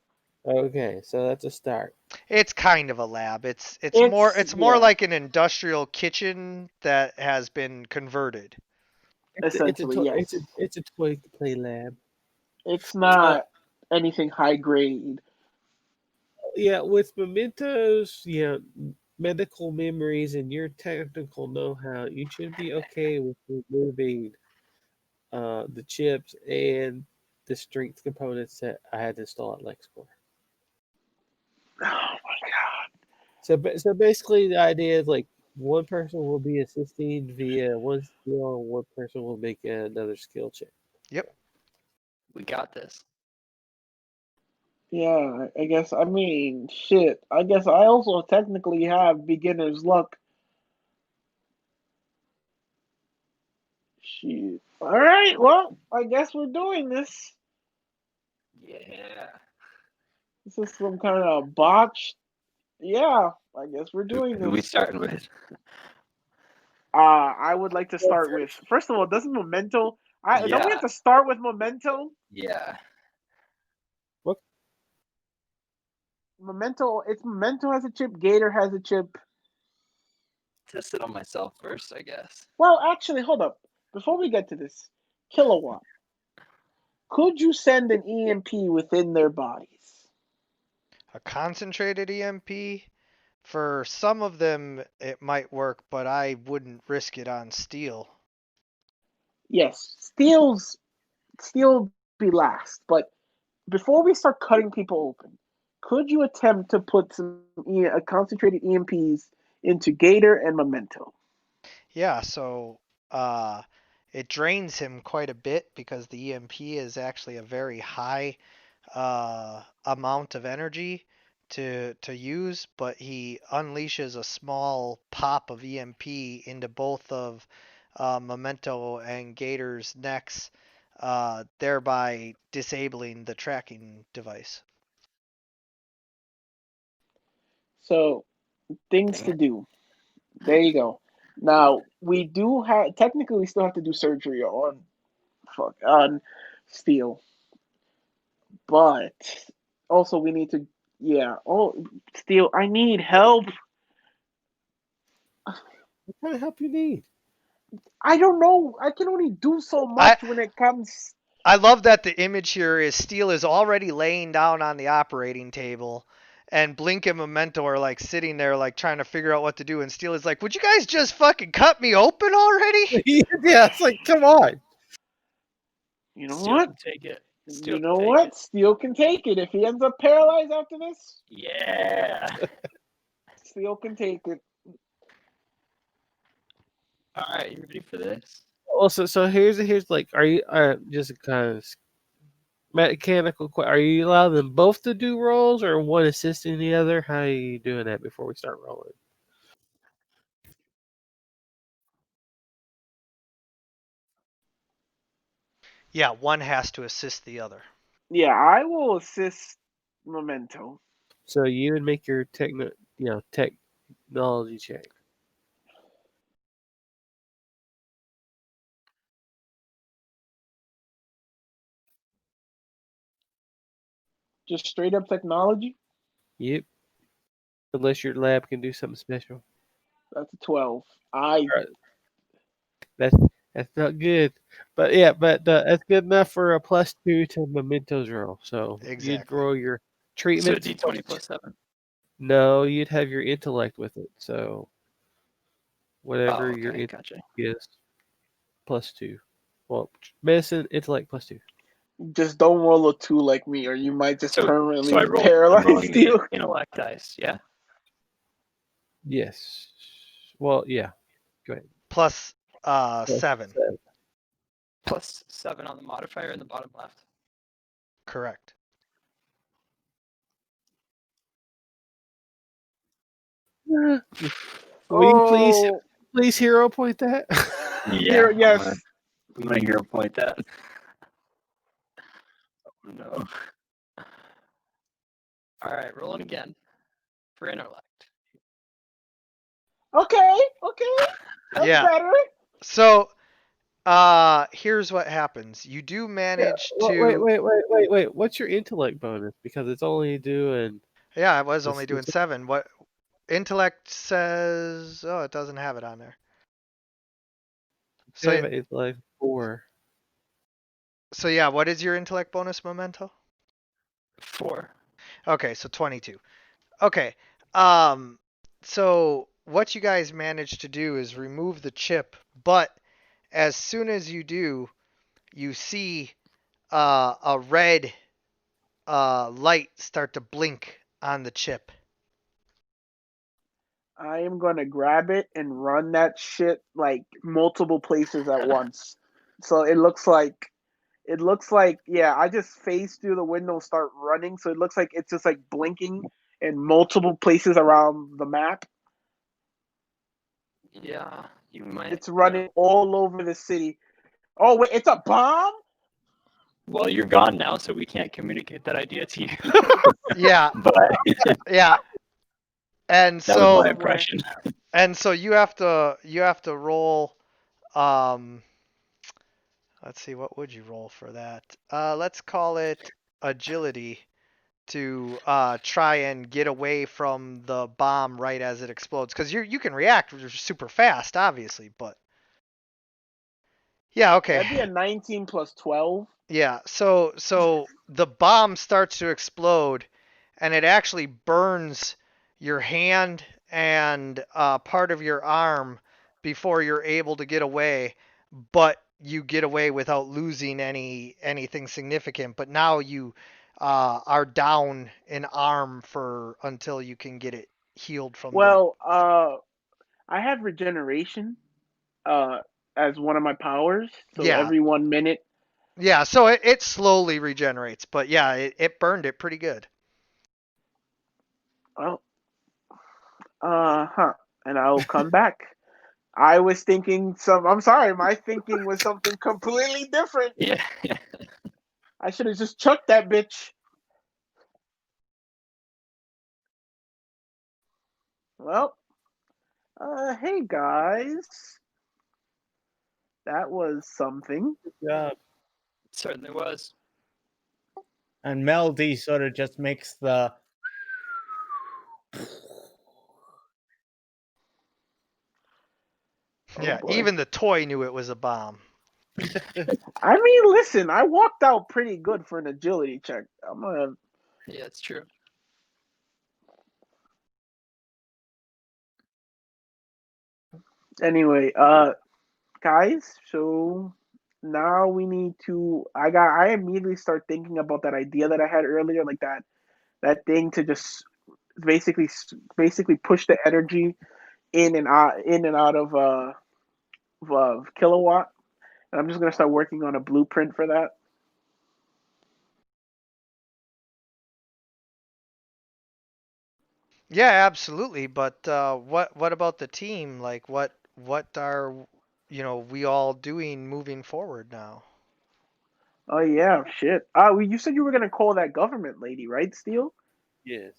Okay, so that's a start. It's kind of a lab. It's it's more yeah, like an industrial kitchen that has been converted. essentially yes. It's a toy play lab. It's Uh, not anything high grade. yeah, with mementos, medical memories, and your technical know-how, you should be okay with removing the chips and the strength components that I had to install at LexCorp. Oh my god. So basically, the idea is like one person will be assisting via one skill, and one person will make another skill check. Yep. We got this. Yeah, I guess. I mean, shit. I guess I also technically have beginner's luck. Shit. All right. Well, I guess we're doing this. Yeah. This is some kind of botched. Yeah, I guess we're doing Who we this. starting with? I would like to start with. First of all, doesn't Memento? Don't we have Yeah. to start with Memento? Yeah. What? Memento. It's Memento has a chip. Gator has a chip. Test it on myself first, I guess. Well, actually, hold up. Before we get to this, Kilowatt. Could you send an EMP within their bodies? A concentrated EMP, for some of them it might work, but I wouldn't risk it on steel. Yes, Steel be last, but before we start cutting people open, could you attempt to put some concentrated EMPs into Gator and Memento? Yeah, so it drains him quite a bit because the EMP is actually a very high amount of energy to use, but he unleashes a small pop of EMP into both of Memento and Gator's necks, thereby disabling the tracking device. So, things Dang to it. do. There you go. Now we do have technically we still have to do surgery on Steel, but also we need to Steel. I need help. What kind of help you need? I don't know. I can only do so much when it comes. I love that the image here is Steele is already laying down on the operating table, and Blink and Memento are like sitting there like trying to figure out what to do, and Steele is like, "Would you guys just fucking cut me open already?" Yeah, it's like, come on. You know Steel what? can take it. You Steel know can take what? it. Steel can take it if he ends up paralyzed after this. Yeah. Steel can take it. All right, you ready for this? Also, so here's like, are you just a kind of mechanical? Are you allowing them both to do rolls, or one assisting the other? How are you doing that before we start rolling? Yeah, one has to assist the other. Yeah, I will assist Memento. So you would make your technology check. Just straight up technology. Yep. Unless your lab can do something special. That's a 12. I All right. That's not good, but yeah, but that's good enough for a +2 to Memento's roll. So you'd Exactly. roll your So treatment. D20 plus 7. No, you'd have your intellect with it. So whatever Oh, your okay, intellect gotcha. is, +2. Well, medicine, intellect +2. just don't roll a 2 like me, or you might just So permanently I'm paralyze rolling the Steel. intellect dice. Yeah. Yes. Well, yeah. Go ahead. Plus Plus 7. 7. Plus 7 on the modifier in the bottom left. Correct. Will you Oh, please hero point that? here, Yeah. yes. I'm gonna hero point that. Oh no. All right, rolling again for intellect. Okay, that's Yeah. better. So here's what happens. You do manage Wait, to wait. What's your intellect bonus? Because it's only doing Yeah, I was this. only doing 7. What intellect says? Oh, it doesn't have it on there. So It's like 4. so yeah, what is your intellect bonus, Memento? 4. Okay, so 22. Okay. Um so what you guys manage to do is remove the chip, but as soon as you do, you see a red light start to blink on the chip. I am gonna grab it and run that shit like multiple places at once. So it looks like yeah, I just phase through the window and start running. So it looks like it's just like blinking in multiple places around the map. Yeah, you might. It's running all over the city. Oh wait, it's a bomb? Well, you're gone now, so we can't communicate that idea to you. Yeah, But yeah. And that was my so impression. you have to roll um let's see, what would you roll for that? Let's call it agility to try and get away from the bomb right as it explodes, because you can react super fast, obviously, but yeah, okay. That'd be a 19 plus 12. Yeah, so the bomb starts to explode, and it actually burns your hand and part of your arm before you're able to get away, but you get away without losing anything significant. But now you are down an arm for until you can get it healed from the. Well, I have regeneration uh as one of my powers, so Yeah, every 1 minute. yeah. So it slowly regenerates, but yeah, it burned it pretty good. Well, huh. And I'll come back. I was thinking some. I'm sorry, my thinking was something completely different. Yeah. I should have just chucked that bitch. Well, hey guys, that was something. Yeah. Certainly was. And Melody sort of just makes the Oh Yeah, boy. even the toy knew it was a bomb. I mean, listen, I walked out pretty good for an agility check. I'm gonna. Yeah, it's true. Anyway, guys, so now we need to. I immediately start thinking about that idea that I had earlier, like that thing to just basically basically push the energy in and out of kilowatt. And I'm just gonna start working on a blueprint for that. Yeah, absolutely. But what about the team? Like, what are we all doing moving forward now? Oh yeah, shit. Well, you said you were gonna call that government lady, right, Steele? Yes.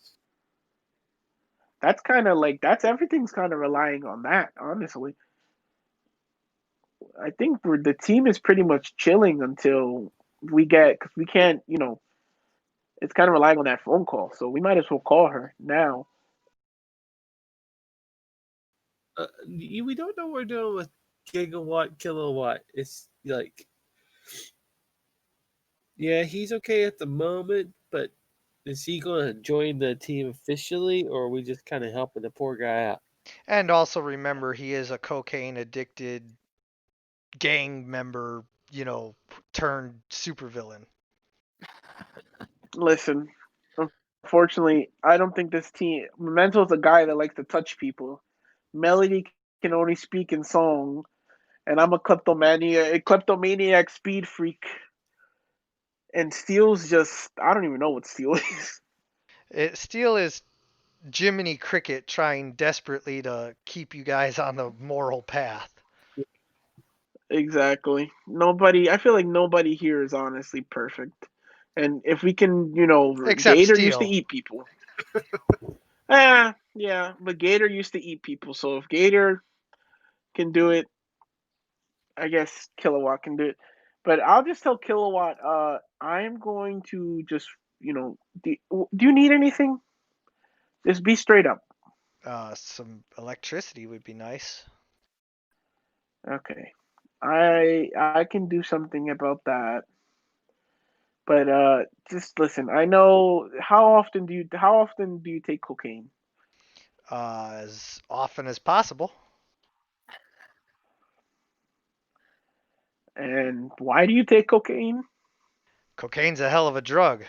That's kind of like that's everything's kind of relying on that, honestly. I think the team is pretty much chilling until we get because we can't, it's kind of relying on that phone call. So we might as well call her now. We don't know what we're doing with gigawatt, kilowatt. It's like, yeah, he's okay at the moment, but is he going to join the team officially, or are we just kind of helping the poor guy out? And also remember, he is a cocaine addicted gang member, turned supervillain. Listen, unfortunately, I don't think this team. Memento's a guy that likes to touch people. Melody can only speak in song, and I'm a kleptomaniac speed freak. And Steele's just I don't even know what Steele is. Steel is Jiminy Cricket trying desperately to keep you guys on the moral path. Exactly. Nobody. I feel like nobody here is honestly perfect. And if we can, Except Gator used to Steel. eat people. Yeah, but Gator used to eat people. So if Gator can do it, I guess Kilowatt can do it. But I'll just tell Kilowatt, I'm going to just, do you need anything? Just be straight up. Some electricity would be nice. Okay. I can do something about that. But just listen. I know how often do you take cocaine? As often as possible. And why do you take cocaine? Cocaine's a hell of a drug.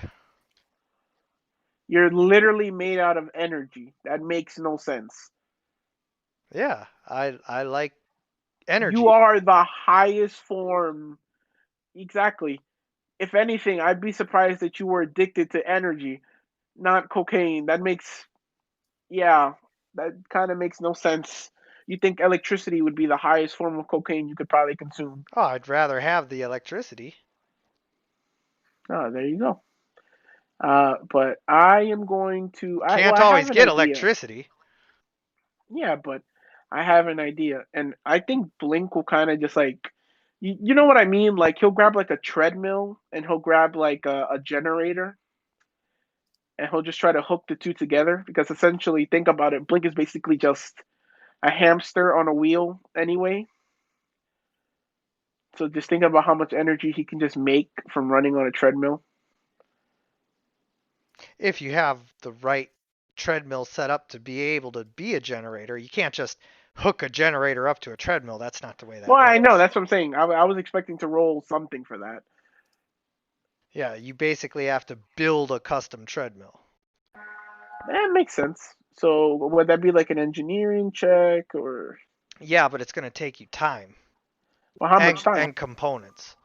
You're literally made out of energy. That makes no sense. Yeah, I like You energy. are the highest form. Exactly. If anything, I'd be surprised that you were addicted to energy, not cocaine. Yeah, that kind of makes no sense. You think electricity would be the highest form of cocaine you could probably consume. Oh, I'd rather have the electricity. Oh, there you go. But I am going to. Can't I always have an get idea. electricity. Yeah, but I have an idea, and I think Blink will kind of just like, you know what I mean? Like he'll grab like a treadmill, and he'll grab like a generator, and he'll just try to hook the two together. Because essentially, think about it, Blink is basically just a hamster on a wheel anyway. So just think about how much energy he can just make from running on a treadmill. If you have the right treadmill set up to be able to be a generator, you can't just hook a generator up to a treadmill. That's not the way Well, that I know works. that's what I'm saying. I was expecting to roll something for that. Yeah, you basically have to build a custom treadmill. That makes sense. So would that be like an engineering check or Yeah, but it's going to take you time well how much time? and components.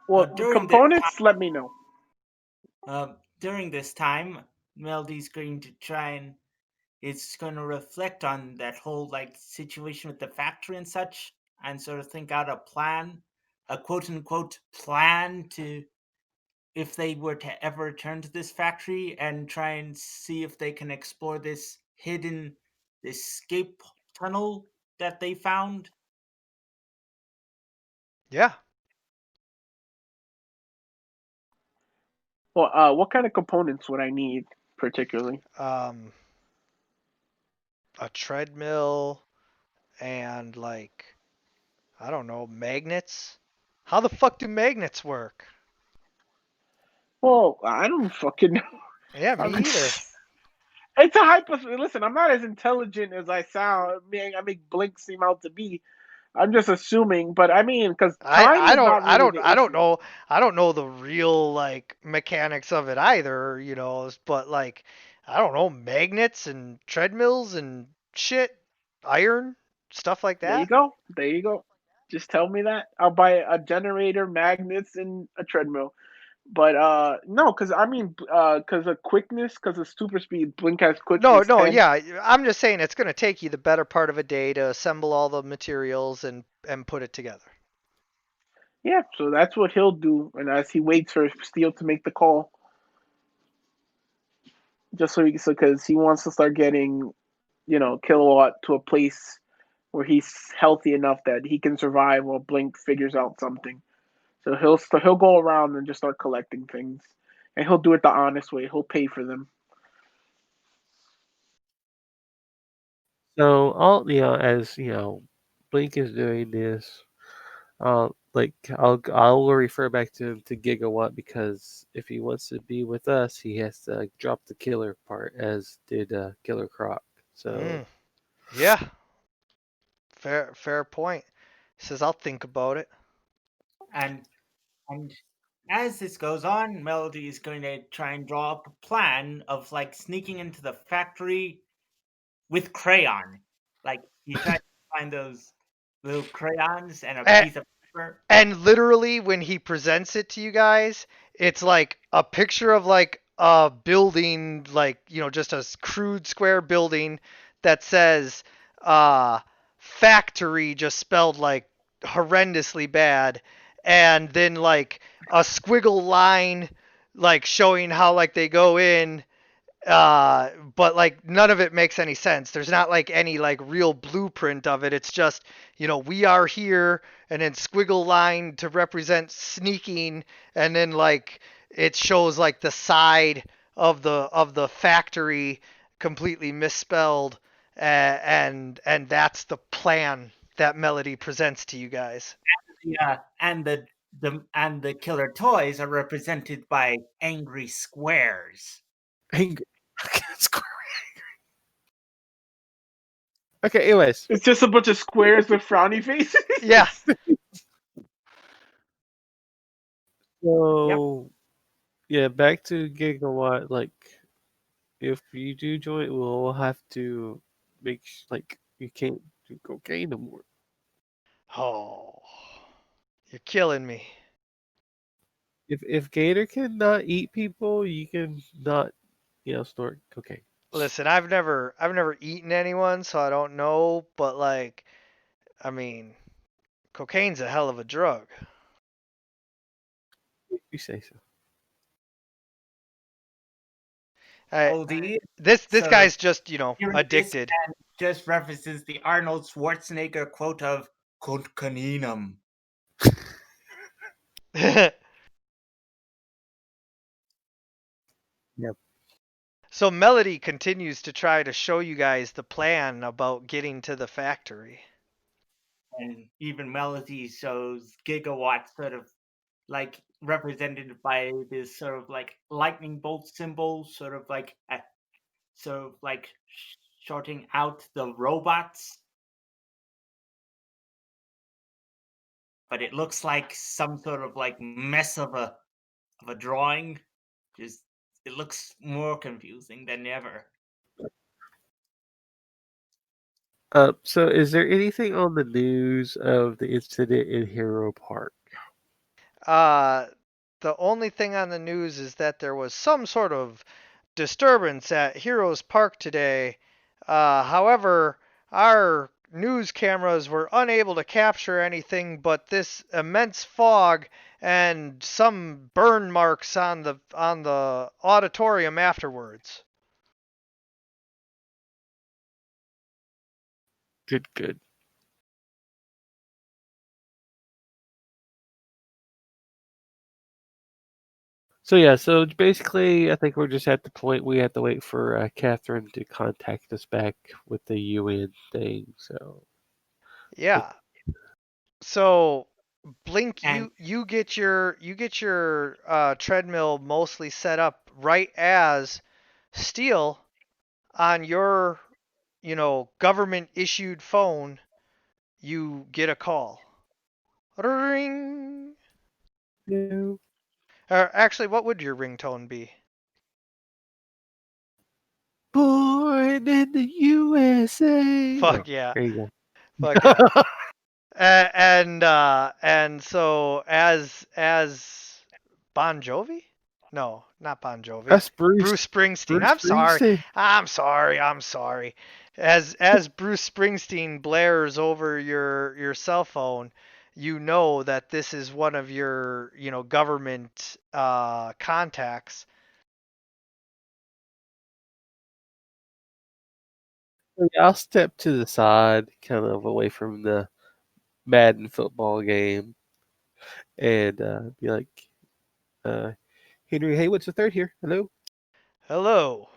Well, During this components, let me know. during this time, Melody's going to try and it's going to reflect on that whole like situation with the factory and such, and sort of think out a plan, a quote unquote plan to if they were to ever return to this factory and try and see if they can explore this hidden escape tunnel that they found. Yeah. Well, what kind of components would I need particularly? A treadmill and like I don't know, magnets. How the fuck do magnets work? Well, I don't fucking know. Yeah, I'm me either. It's a hypo. Listen, I'm not as intelligent as I sound. I make Blink seem out to be. I'm just assuming, but I mean, because time I is don't not really the I don't issue. know I don't know the real like mechanics of it either, but like I don't know, magnets and treadmills and shit, iron, stuff like There you that. go. There you go. Just tell me that. I'll buy a generator, magnets, and a treadmill. But no, because I mean, because of quickness, because of super speed, Blink has No, quickness no, 10. yeah, I'm just saying it's going to take you the better part of a day to assemble all the materials and put it together. Yeah, so that's what he'll do. And as he waits for Steel to make the call, just because he wants to start getting, Kilowatt to a place where he's healthy enough that he can survive while Blink figures out something. So he'll go around and just start collecting things, and he'll do it the honest way. He'll pay for them. So all as Blink is doing this, I'll refer back to him to Gigawatt because if he wants to be with us, he has to drop the killer part, as did Killer Croc. So Mm, yeah, fair point. He says I'll think about it. And and as this goes on, Melody is going to try and draw up a plan of like sneaking into the factory with crayon. Like he tries to find those little crayons and a And, piece of paper. and literally when he presents it to you guys, it's like a picture of like a building, like just a crude square building that says factory just spelled like horrendously bad, and then like a squiggle line like showing how like they go in, but like none of it makes any sense. There's not like any like real blueprint of it. It's just we are here, and then squiggle line to represent sneaking, and then like it shows like the side of the factory completely misspelled, and that's the plan that Melody presents to you guys. Yeah, and the killer toys are represented by angry squares. angry. Okay. Anyways, It's just a bunch of squares with frowny faces. Yeah. so yeah, back to Gigawatt. Like, if you do join, we'll have to make like you can't do cocaine no more. Oh, you're killing me. If Gator cannot eat people, you can not snort cocaine. Listen, I've never eaten anyone, so I don't know, but like I mean, cocaine's a hell of a drug. You say so. I, LD this sort of guy's just, hearing this addicted. and just references the Arnold Schwarzenegger quote of "Cont caninum." Yep. So Melody continues to try to show you guys the plan about getting to the factory. And even Melody shows Gigawatt sort of like represented by this sort of like lightning bolt symbol, sort of like shorting out the robots. But it looks like some sort of like mess of a a drawing. Just it looks more confusing than ever. So is there anything on the news of the incident in Hero Park? Uh, the only thing on the news is that there was some sort of disturbance at Heroes Park today. However, our news cameras were unable to capture anything but this immense fog and some burn marks on the auditorium afterwards. Good, good. So yeah, so basically, I think we're just at the point we have to wait for Catherine to contact us back with the UN thing. So Yeah. So Blink, And you get your treadmill mostly set up right as Steel on your government issued phone. You get a call. Ring. no, Or actually, what would your ringtone be? born in the USA. Fuck Oh, yeah. there you Fuck go. yeah. And so as Bon Jovi? No, not Bon Jovi. That's Bruce. Bruce Springsteen. Bruce I'm sorry. Springsteen. I'm sorry. As Bruce Springsteen blares over your cell phone, you know that this is one of your, government contacts. Yeah, I'll step to the side, kind of away from the Madden football game, and be like, uh, Henry, hey, what's the third here? Hello? Hello.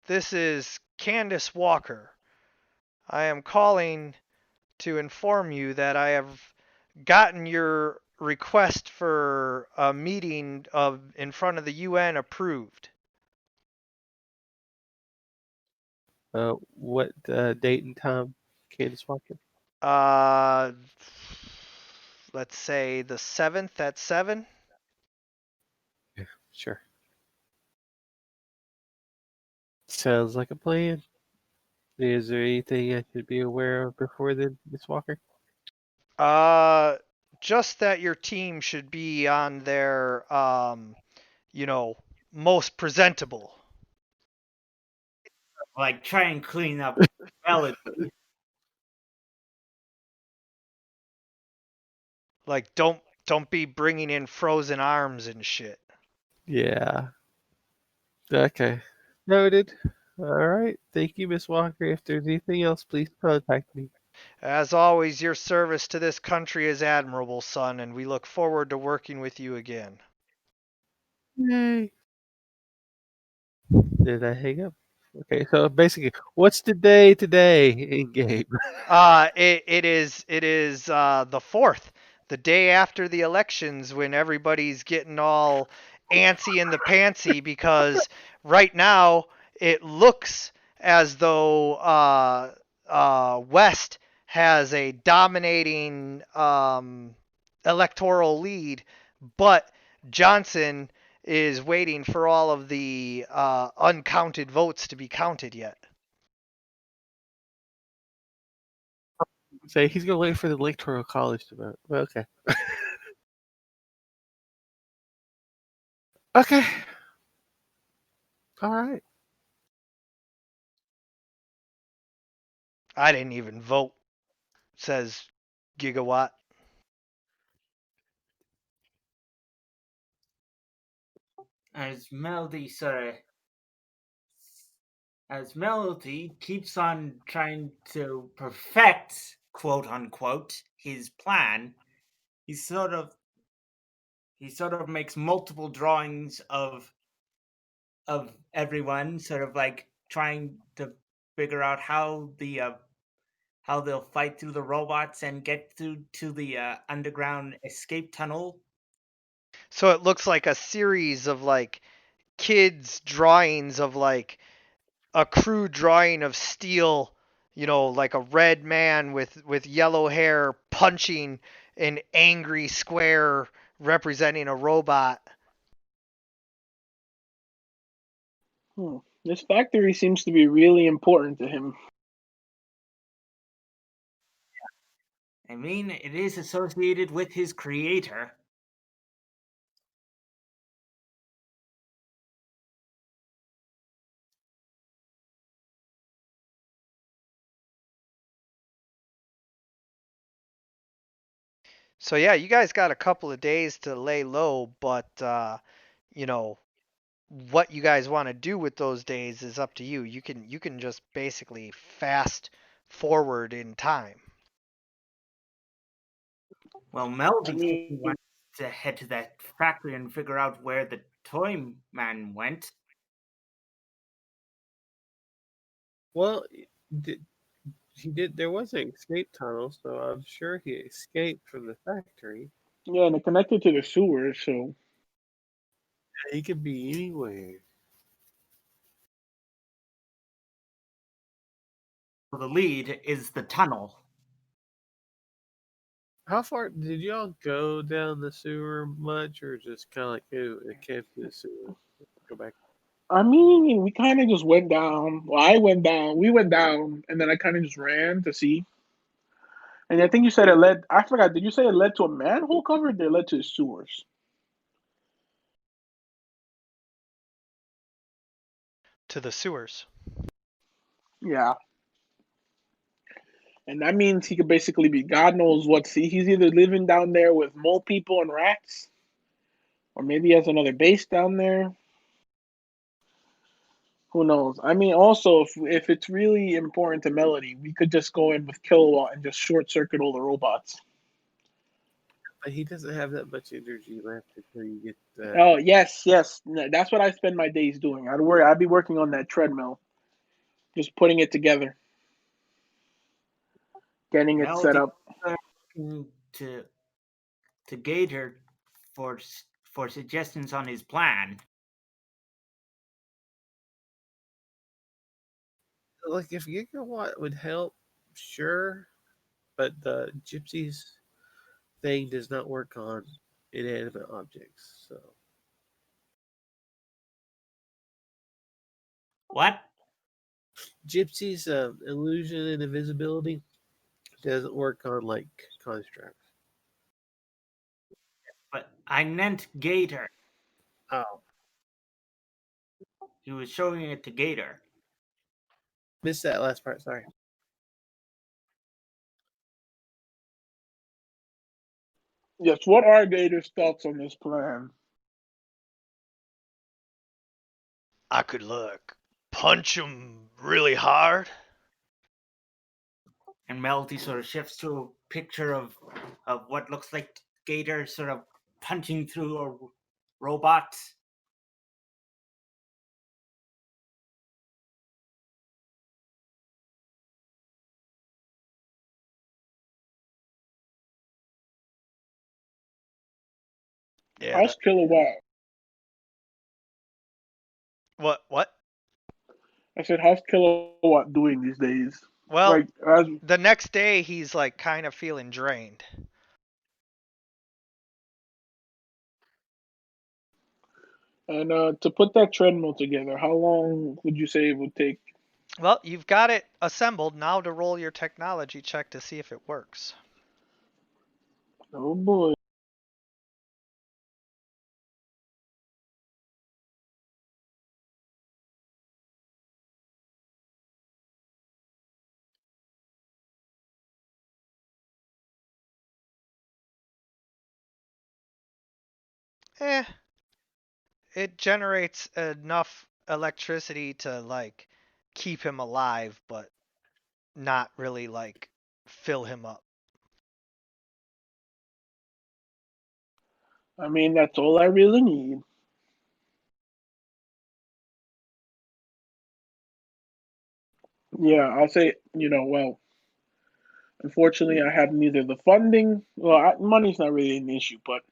This is Candace Walker. I am calling to inform you that I have gotten your request for a meeting in front of the UN approved. What date and time, Candace Walker? Uh, let's say the 7th at 7. Yeah, sure. Sounds like a plan. Is there anything I should be aware of before then, Miss Walker? Uh, just that your team should be on their you know, most presentable. like try and clean up Melody. Like don't be bringing in frozen arms and shit. Yeah. Okay. Noted. All right. Thank you, Miss Walker. If there's anything else, please contact me. As always, your service to this country is admirable, son, and we look forward to working with you again. Yay. Did I hang up? Okay, so basically, what's the day today in game? It is the 4th, the day after the elections, when everybody's getting all antsy in the pantsy because right now it looks as though West has a dominating electoral lead, but Johnson is waiting for all of the uncounted votes to be counted yet. Say he's gonna wait for the electoral college to vote. Well, okay. Okay. All right. I didn't even vote, says Gigawatt. as Melody sort of as Melody keeps on trying to perfect, quote unquote, his plan, he sort of makes multiple drawings of everyone, sort of like trying to figure out how they'll fight through the robots and get through to the underground escape tunnel. So it looks like a series of like kids' drawings of like a crude drawing of Steel, like a red man with yellow hair punching an angry square representing a robot. This factory seems to be really important to him. I mean, it is associated with his creator. So yeah, you guys got a couple of days to lay low, but you know, what you guys want to do with those days is up to you. You can just basically fast forward in time. Well, I Melody said he mean, wants to head to that factory and figure out where the toy man went. Well, he did. There was an escape tunnel, so I'm sure he escaped from the factory. yeah, and it connected to the sewers, so He could be anywhere. The lead is the tunnel. How far did y'all go down the sewer much, or just kind of like go and camp to the sewer, go back? I mean, we kind of just went down. Well, I went down. We went down, and then I kind of just ran to see. And I think you said it led. I forgot. Did you say it led to a manhole cover? Or did it led to the sewers? To the sewers. Yeah. And that means he could basically be God knows what. See, he's either living down there with mole people and rats, or maybe he has another base down there. Who knows? I mean, also, if it's really important to Melody, we could just go in with Kilowatt and just short circuit all the robots. But he doesn't have that much energy left until you get that. Oh yes, yes. That's what I spend my days doing. I'd be working on that treadmill, just putting it together, getting it set Melody up. looking to Gator for suggestions on his plan. Like if Gigawatt would help, sure, but the gypsies thing does not work on inanimate objects. So What? gypsies' illusion and invisibility doesn't work on like constructs. But I meant Gator. Oh, He was showing it to Gator. missed that last part. Sorry. Yes. What are Gator's thoughts on this plan? I could punch him really hard. And Melody sort of shifts to a picture of what looks like Gator sort of punching through a robot. Yeah. How's Kilowatt? What? I said, how's Kilowatt doing these days? Well, Like, as the next day he's like kind of feeling drained. and to put that treadmill together, how long would you say it would take? Well, you've got it assembled now to roll your technology check to see if it works. Oh boy. Eh, it generates enough electricity to like keep him alive, but not really like fill him up. I mean, that's all I really need. Yeah, I'll say, well, unfortunately, I have neither the funding, well, money's not really an issue, but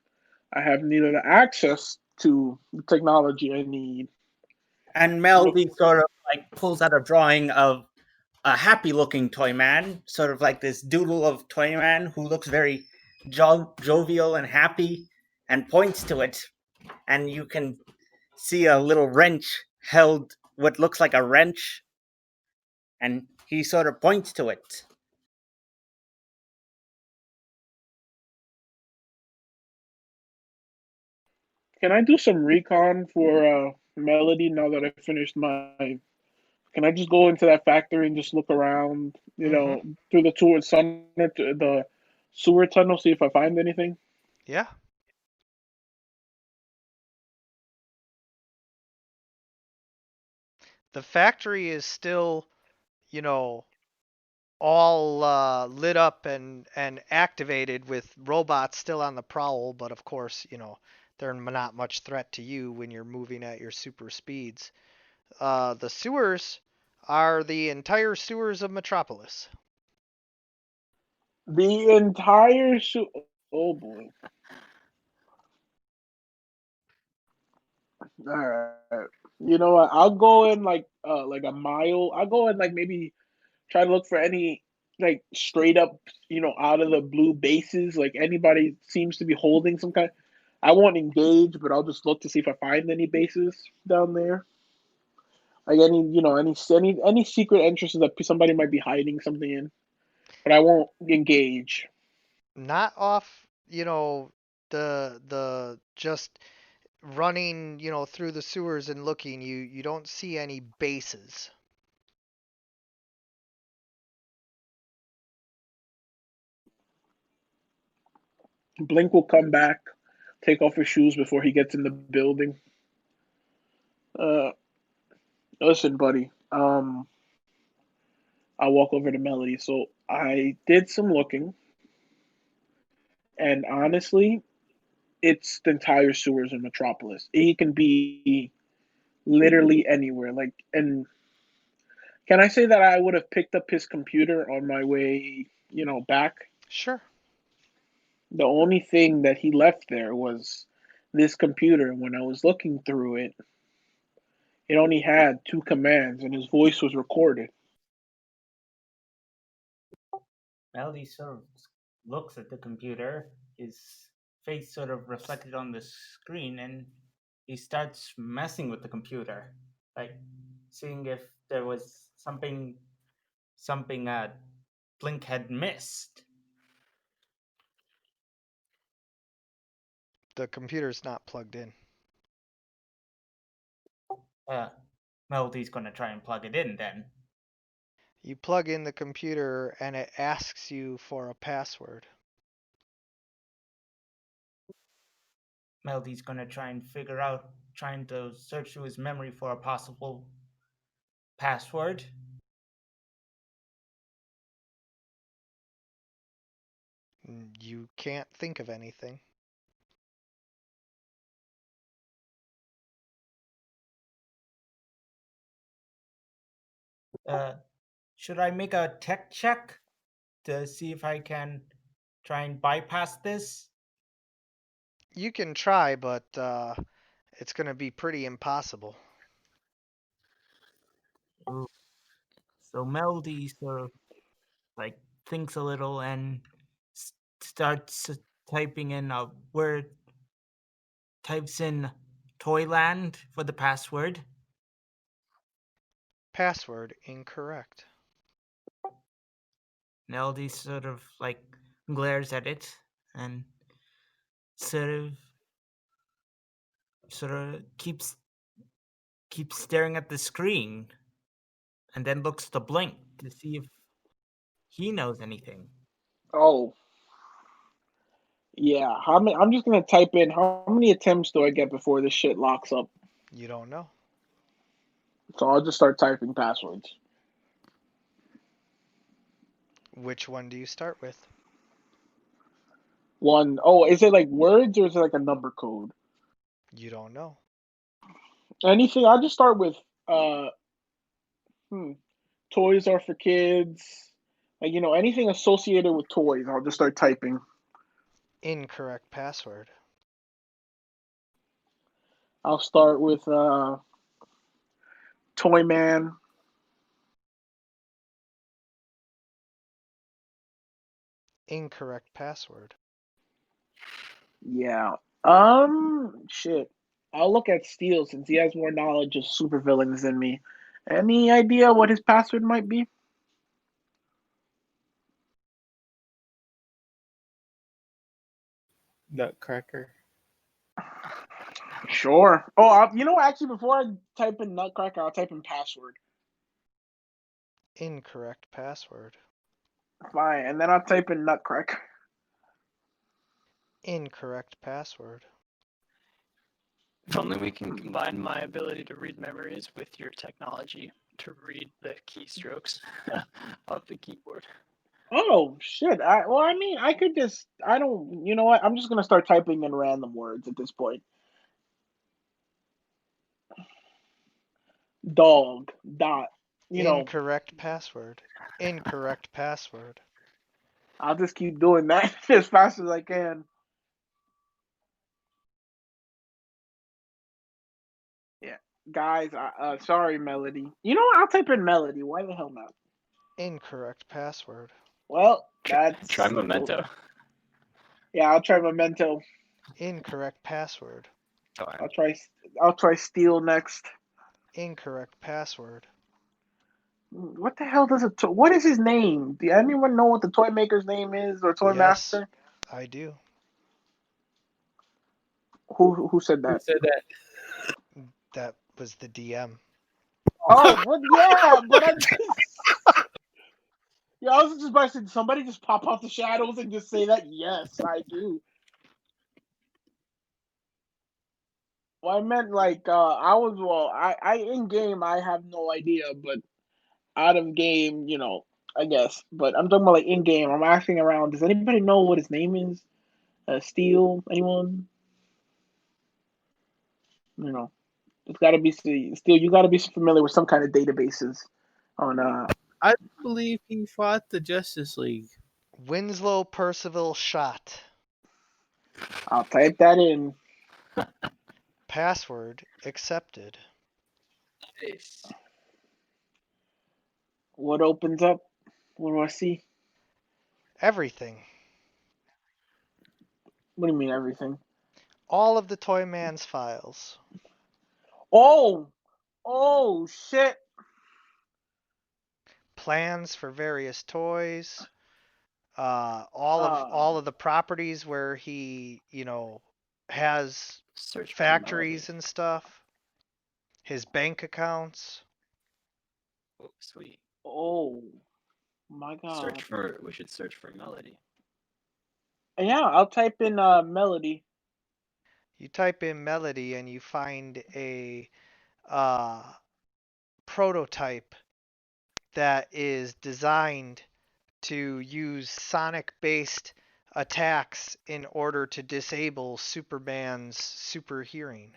I have neither the access to the technology I need. And Melody sort of like pulls out a drawing of a happy-looking toy man, sort of like this doodle of toy man who looks very jovial and happy, and points to it, and you can see a little wrench held what looks like a wrench, and he sort of points to it. Can I do some recon for Melody now that I finished my? Can I just go into that factory and just look around? Through the the sewer tunnel, see if I find anything. Yeah. The factory is still, you know, all lit up and activated with robots still on the prowl, but of course, they're not much threat to you when you're moving at your super speeds. The sewers are the entire sewers of Metropolis. The entire Oh boy. All right. You know what? I'll go in like a mile. I'll go in like maybe try to look for any like straight up, out of the blue bases. Like anybody seems to be holding some kind. I won't engage, but I'll just look to see if I find any bases down there. Like any secret entrances that somebody might be hiding something in. But I won't engage. Not off, the just running, through the sewers and looking, you don't see any bases. Blink will come back, take off his shoes before he gets in the building. Uh, Listen, buddy. I walk over to Melody. So I did some looking, and honestly, it's the entire sewers in Metropolis. He can be literally anywhere. And can I say that I would have picked up his computer on my way, back? Sure. The only thing that he left there was this computer. When I was looking through it, it only had two commands, and his voice was recorded. Melody sort of looks at the computer, his face sort of reflected on the screen, and he starts messing with the computer, like seeing if there was something Blink had missed. The computer's not plugged in. Melody's gonna try and plug it in then. You plug in the computer and it asks you for a password. Melody's gonna trying to search through his memory for a possible password. You can't think of anything. Should I make a tech check to see if I can try and bypass this? You can try, but it's going to be pretty impossible. Ooh. So Melody sort of like thinks a little and starts typing in a word, types in Toyland for the password. Password incorrect. Melody sort of like glares at it and sort of keeps staring at the screen and then looks to Blink to see if he knows anything. Oh, yeah. How many? I'm just gonna type in how many attempts do I get before this shit locks up. You don't know. So I'll just start typing passwords. Which one do you start with? One. Oh, is it like words or is it like a number code? You don't know. Anything. I'll just start with uh. Hmm. Toys are for kids. Like anything associated with toys. I'll just start typing. Incorrect password. I'll start with Toy Man. Incorrect password. Yeah. Shit. I'll look at Steel since he has more knowledge of supervillains than me. Any idea what his password might be? Nutcracker. Sure. Oh, you know what? Actually, before I type in Nutcracker, I'll type in password. Incorrect password. Fine, and then I'll type in Nutcracker. Incorrect password. If only we can combine my ability to read memories with your technology to read the keystrokes of the keyboard. Oh shit! I mean, I could just. I don't. You know what? I'm just gonna start typing in random words at this point. Dog. Dot. You know. Incorrect password. Incorrect password. I'll just keep doing that as fast as I can. Yeah, guys. Sorry, Melody. You know what? I'll type in Melody. Why the hell not? Incorrect password. Well, Try that's. Memento. Yeah, I'll try Memento. Incorrect password. Darn. I'll try. I'll try Steel next. Incorrect password. What the hell does it? What is his name? Do anyone know what the toy maker's name is or toy Yes, master? I do. Who said Who that? said that? That was the DM. Oh, but yeah, but I just. Yeah, I was just about to say, did somebody just pop out the shadows and just say that? Yes, I do. Well, I meant like I was I in game I have no idea, but out of game, I guess. But I'm talking about like in game. I'm asking around. Does anybody know what his name is? Steel? Anyone? You know, it's got to be Steel. You got to be familiar with some kind of databases on. I believe he fought the Justice League. Winslow Percival Shot. I'll type that in. Password accepted. Nice. What opens up? What do I see? Everything. What do you mean everything? All of the Toyman's files. Oh, oh shit! Plans for various toys. All Uh, of the properties where he, has Search for factories Melody. and stuff. His bank accounts. Oh, sweet. oh my god. We should search for Melody. Yeah, I'll type in melody. You type in Melody and you find a uh, prototype that is designed to use sonic-based attacks in order to disable Superman's super hearing.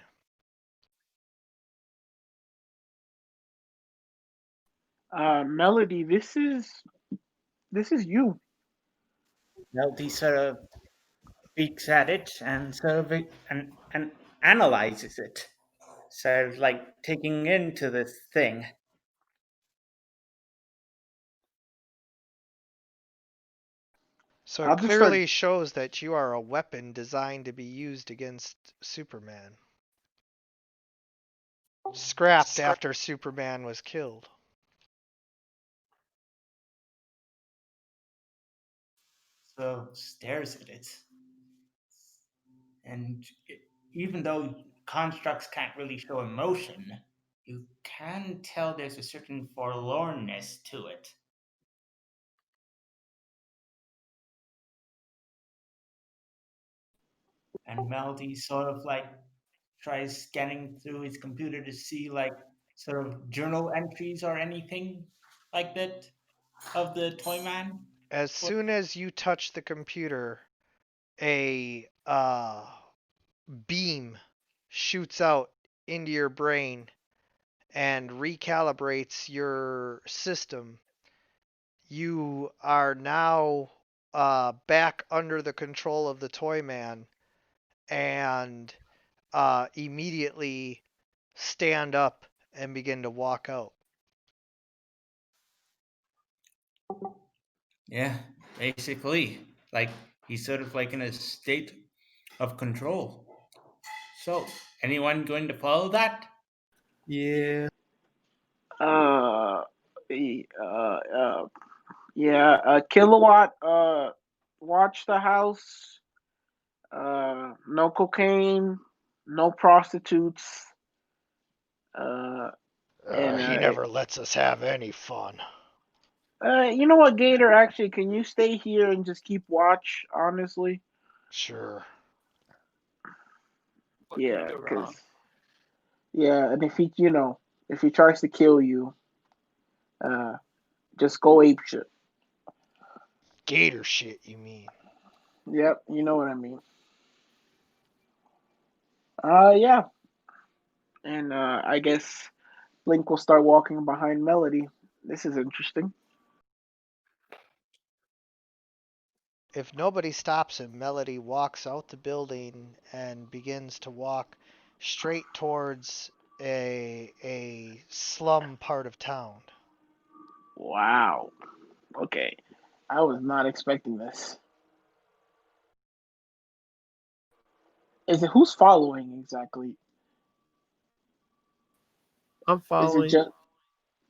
Melody, this is you. Melody sort of peeks at it and sort of and analyzes it, sort of like taking into this thing. So it I'll just start. clearly shows that you are a weapon designed to be used against Superman. Scrapped after Superman was killed. So stares at it, and even though constructs can't really show emotion, you can tell there's a certain forlornness to it. And Melody sort of like tries scanning through his computer to see like sort of journal entries or anything like that of the toy man. As soon as you touch the computer, a beam shoots out into your brain and recalibrates your system. You are now back under the control of the toy man and immediately stand up and begin to walk out. Yeah, basically. Like he's sort of like in a state of control. So, anyone going to follow that? Yeah. Uh, yeah. Kilowatt. Watch the house. No cocaine. No prostitutes. Uh, and He never lets us have any fun. you know what, Gator? Actually, can you stay here and just keep watch? Honestly, Sure. What could yeah, go because wrong? yeah, and if he tries to kill you, uh, just go ape shit. Gator shit, you mean? Yep, you know what I mean. Yeah, and I guess Blink will start walking behind Melody. This is interesting. If nobody stops him, Melody walks out the building and begins to walk straight towards a slum part of town. Wow. Okay, I was not expecting this. Is it who's following exactly? I'm Is it following. just?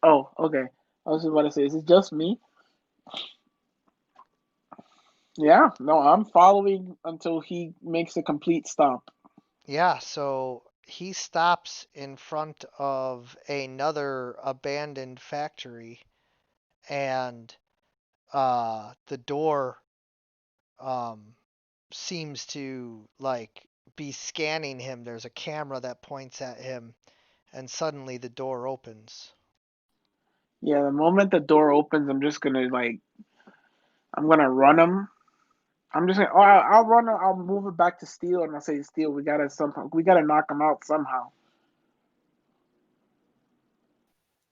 Oh, okay. I was about to say, is it just me? Yeah, no, I'm following until he makes a complete stop. Yeah, so he stops in front of another abandoned factory, and the door um, seems to like be scanning him. There's a camera that points at him, and suddenly the door opens. Yeah, the moment the door opens, I'm just gonna I'm gonna run him. I'm just gonna, I'll run. I'll move it back to Steel, and I'll say, Steel, we gotta knock him out somehow.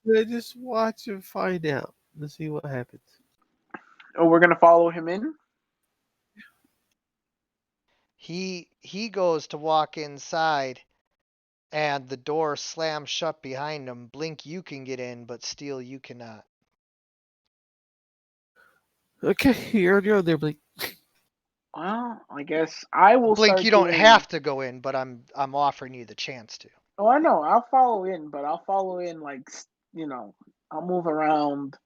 Yeah, just watch and find out. Let's see what happens. Oh, we're gonna follow him in. He goes to walk inside, and the door slams shut behind him. Blink, you can get in, but Steel, you cannot. Okay, you're on there, Blake. Well, I guess I will Blink, you start don't doing. have to go in, but I'm offering you the chance to. Oh, I know. I'll follow in, but I'll follow in you know, I'll move around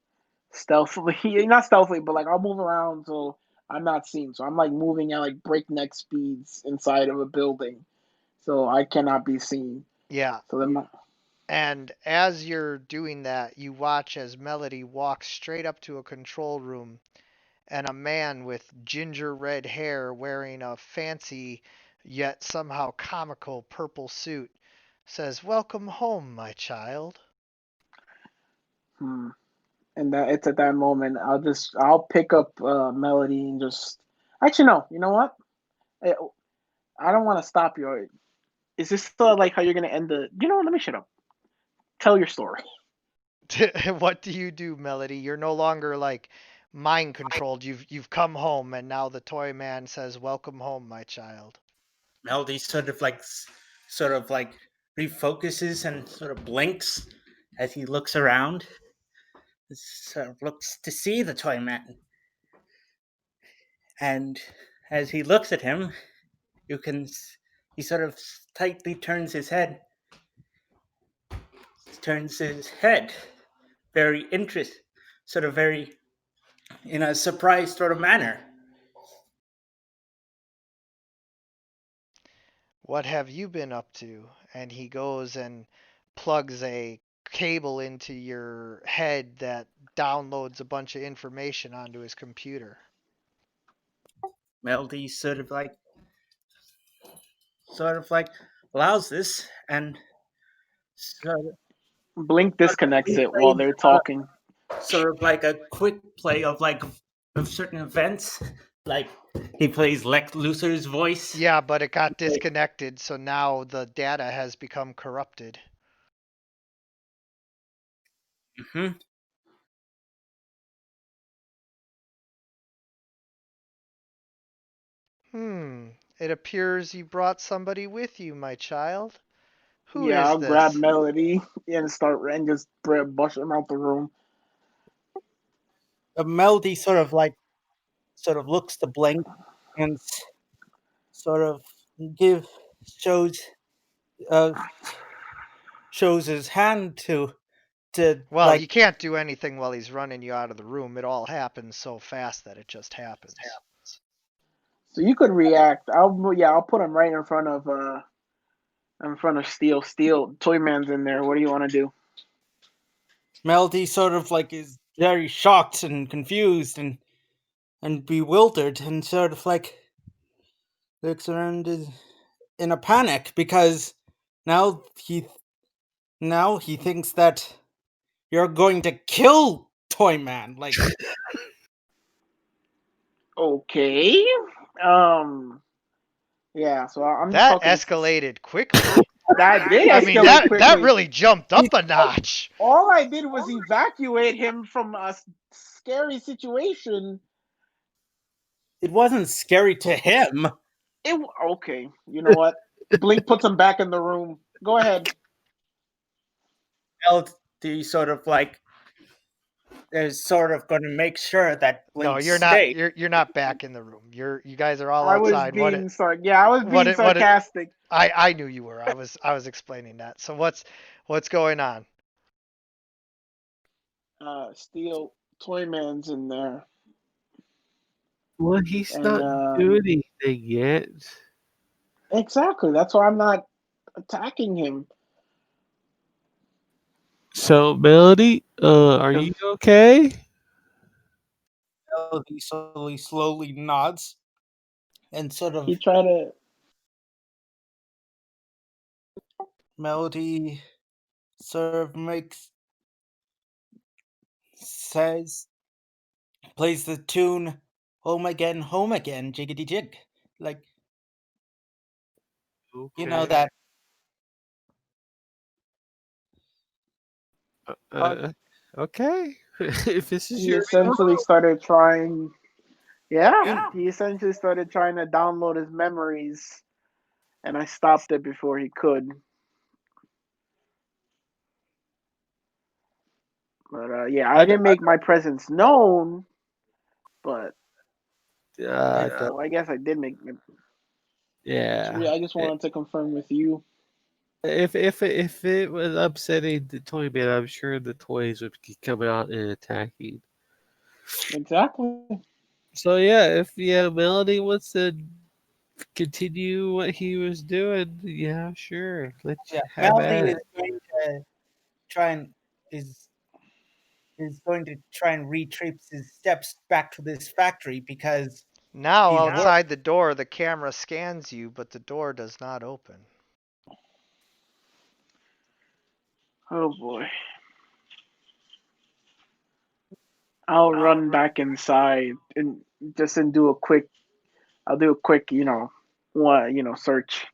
stealthily. Not stealthily, but like I'll move around so I'm not seen. So I'm like moving at like breakneck speeds inside of a building, so I cannot be seen. Yeah. So then, And as you're doing that, you watch as Melody walks straight up to a control room, and a man with ginger red hair wearing a fancy yet somehow comical purple suit says, "Welcome home, my child." hmm, and that it's at that moment I'll pick up Melody and just actually no. You know what? I, I don't want to stop you. Is this like how you're gonna end the? You know what? Let me shut up. Tell your story. What do you do, Melody? You're no longer like mind controlled. You've come home, and now the toy man says, "Welcome home, my child." Melody sort of like refocuses and sort of blinks as he looks around. Sort of looks to see the toy man, and as he looks at him, you can he sort of tightly turns his head, very sort of very in a surprised sort of manner. "What have you been up to?" And he goes and plugs a cable into your head that downloads a bunch of information onto his computer. Melody sort of like allows this and sort of, Blink sort of disconnects it while replays they're talking. sort of like a quick play of certain events. Like he plays Lex Luthor's voice. Yeah, but it got disconnected, so now the data has become corrupted. Hmm. It appears you brought somebody with you, my child. Who Yeah, is I'll grab this? Melody and just brush him out the room. The Melody sort of looks to Blink and sort of give shows shows his hand to Well, like he can't do anything while he's running you out of the room. It all happens so fast that it just happens. So you could react. I'll put him right in front of Steel. Steel, Toyman's in there. What do you want to do? Melody sort of like is very shocked and confused and bewildered and sort of like looks around in a panic because now he now he thinks that you're going to kill Toyman. Like Okay. Yeah. So I'm just That talking. escalated quickly. That did I mean, escalate that quickly. really jumped up a notch. All I did was evacuate him from a scary situation. it wasn't scary to him. Okay. You know what? Blink puts him back in the room. Go ahead. LD sort of like is sort of going to make sure that Blink No, you're not. stays. You're not back in the room. You guys are all I was outside. being I was being sarcastic. I knew you were. I was explaining that. So what's going on? Steel Toyman's in there. Well, he's And not doing anything yet. exactly. That's why I'm not attacking him. So, Melody, are you okay? LD slowly nods and sort of He tried to. Melody sort of plays the tune home again, jiggity jig. Like, you know Okay. that. Okay. If this is He your essentially started trying. Yeah, he essentially started trying to download his memories, and I stopped it before he could. But yeah, I didn't make my presence known, but well, I guess I did make it. yeah. I just wanted to confirm with you. If it was upsetting the toy man, I'm sure the toys would come out and attacking. Exactly. So yeah, if Melody wants to continue what he was doing, yeah, sure. Let's Yeah, have Melody at is it. going to try and is going to try and retrace his steps back to this factory because Now he's outside the door, the camera scans you, but the door does not open. Oh boy. I'll run back inside and do a quick. I'll do a quick, search,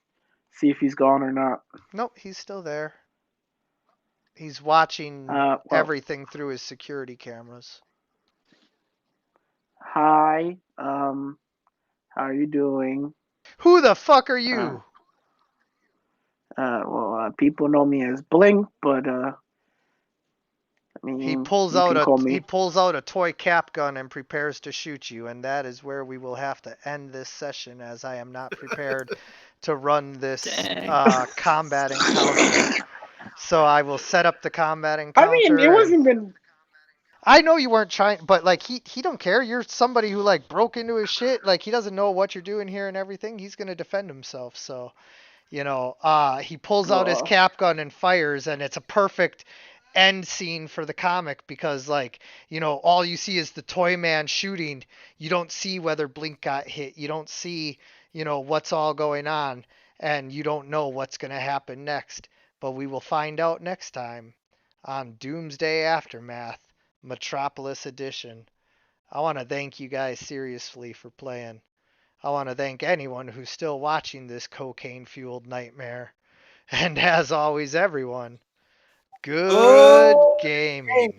see if he's gone or not. Nope, he's still there. He's watching Well, everything through his security cameras. hi. How are you doing? Who the fuck are Uh, you? People know me as Blink, but I He mean, pulls you out can a call he me. pulls out a toy cap gun and prepares to shoot you, and that is where we will have to end this session, as I am not prepared to run this combat encounter. So I will set up the combat I mean, it encounter. wasn't even. I know you weren't trying, but like he don't care. You're somebody who like broke into his shit. Like he doesn't know what you're doing here and everything. He's gonna defend himself. So he pulls out his Well, cap gun and fires, and it's a perfect end scene for the comic because all you see is the toy man shooting. You don't see whether Blink got hit. You don't see what's all going on, and you don't know what's gonna happen next. But we will find out next time on Doomsday Aftermath, Metropolis Edition. I want to thank you guys seriously for playing. I want to thank anyone who's still watching this cocaine fueled nightmare. And as always, everyone, good oh, gaming.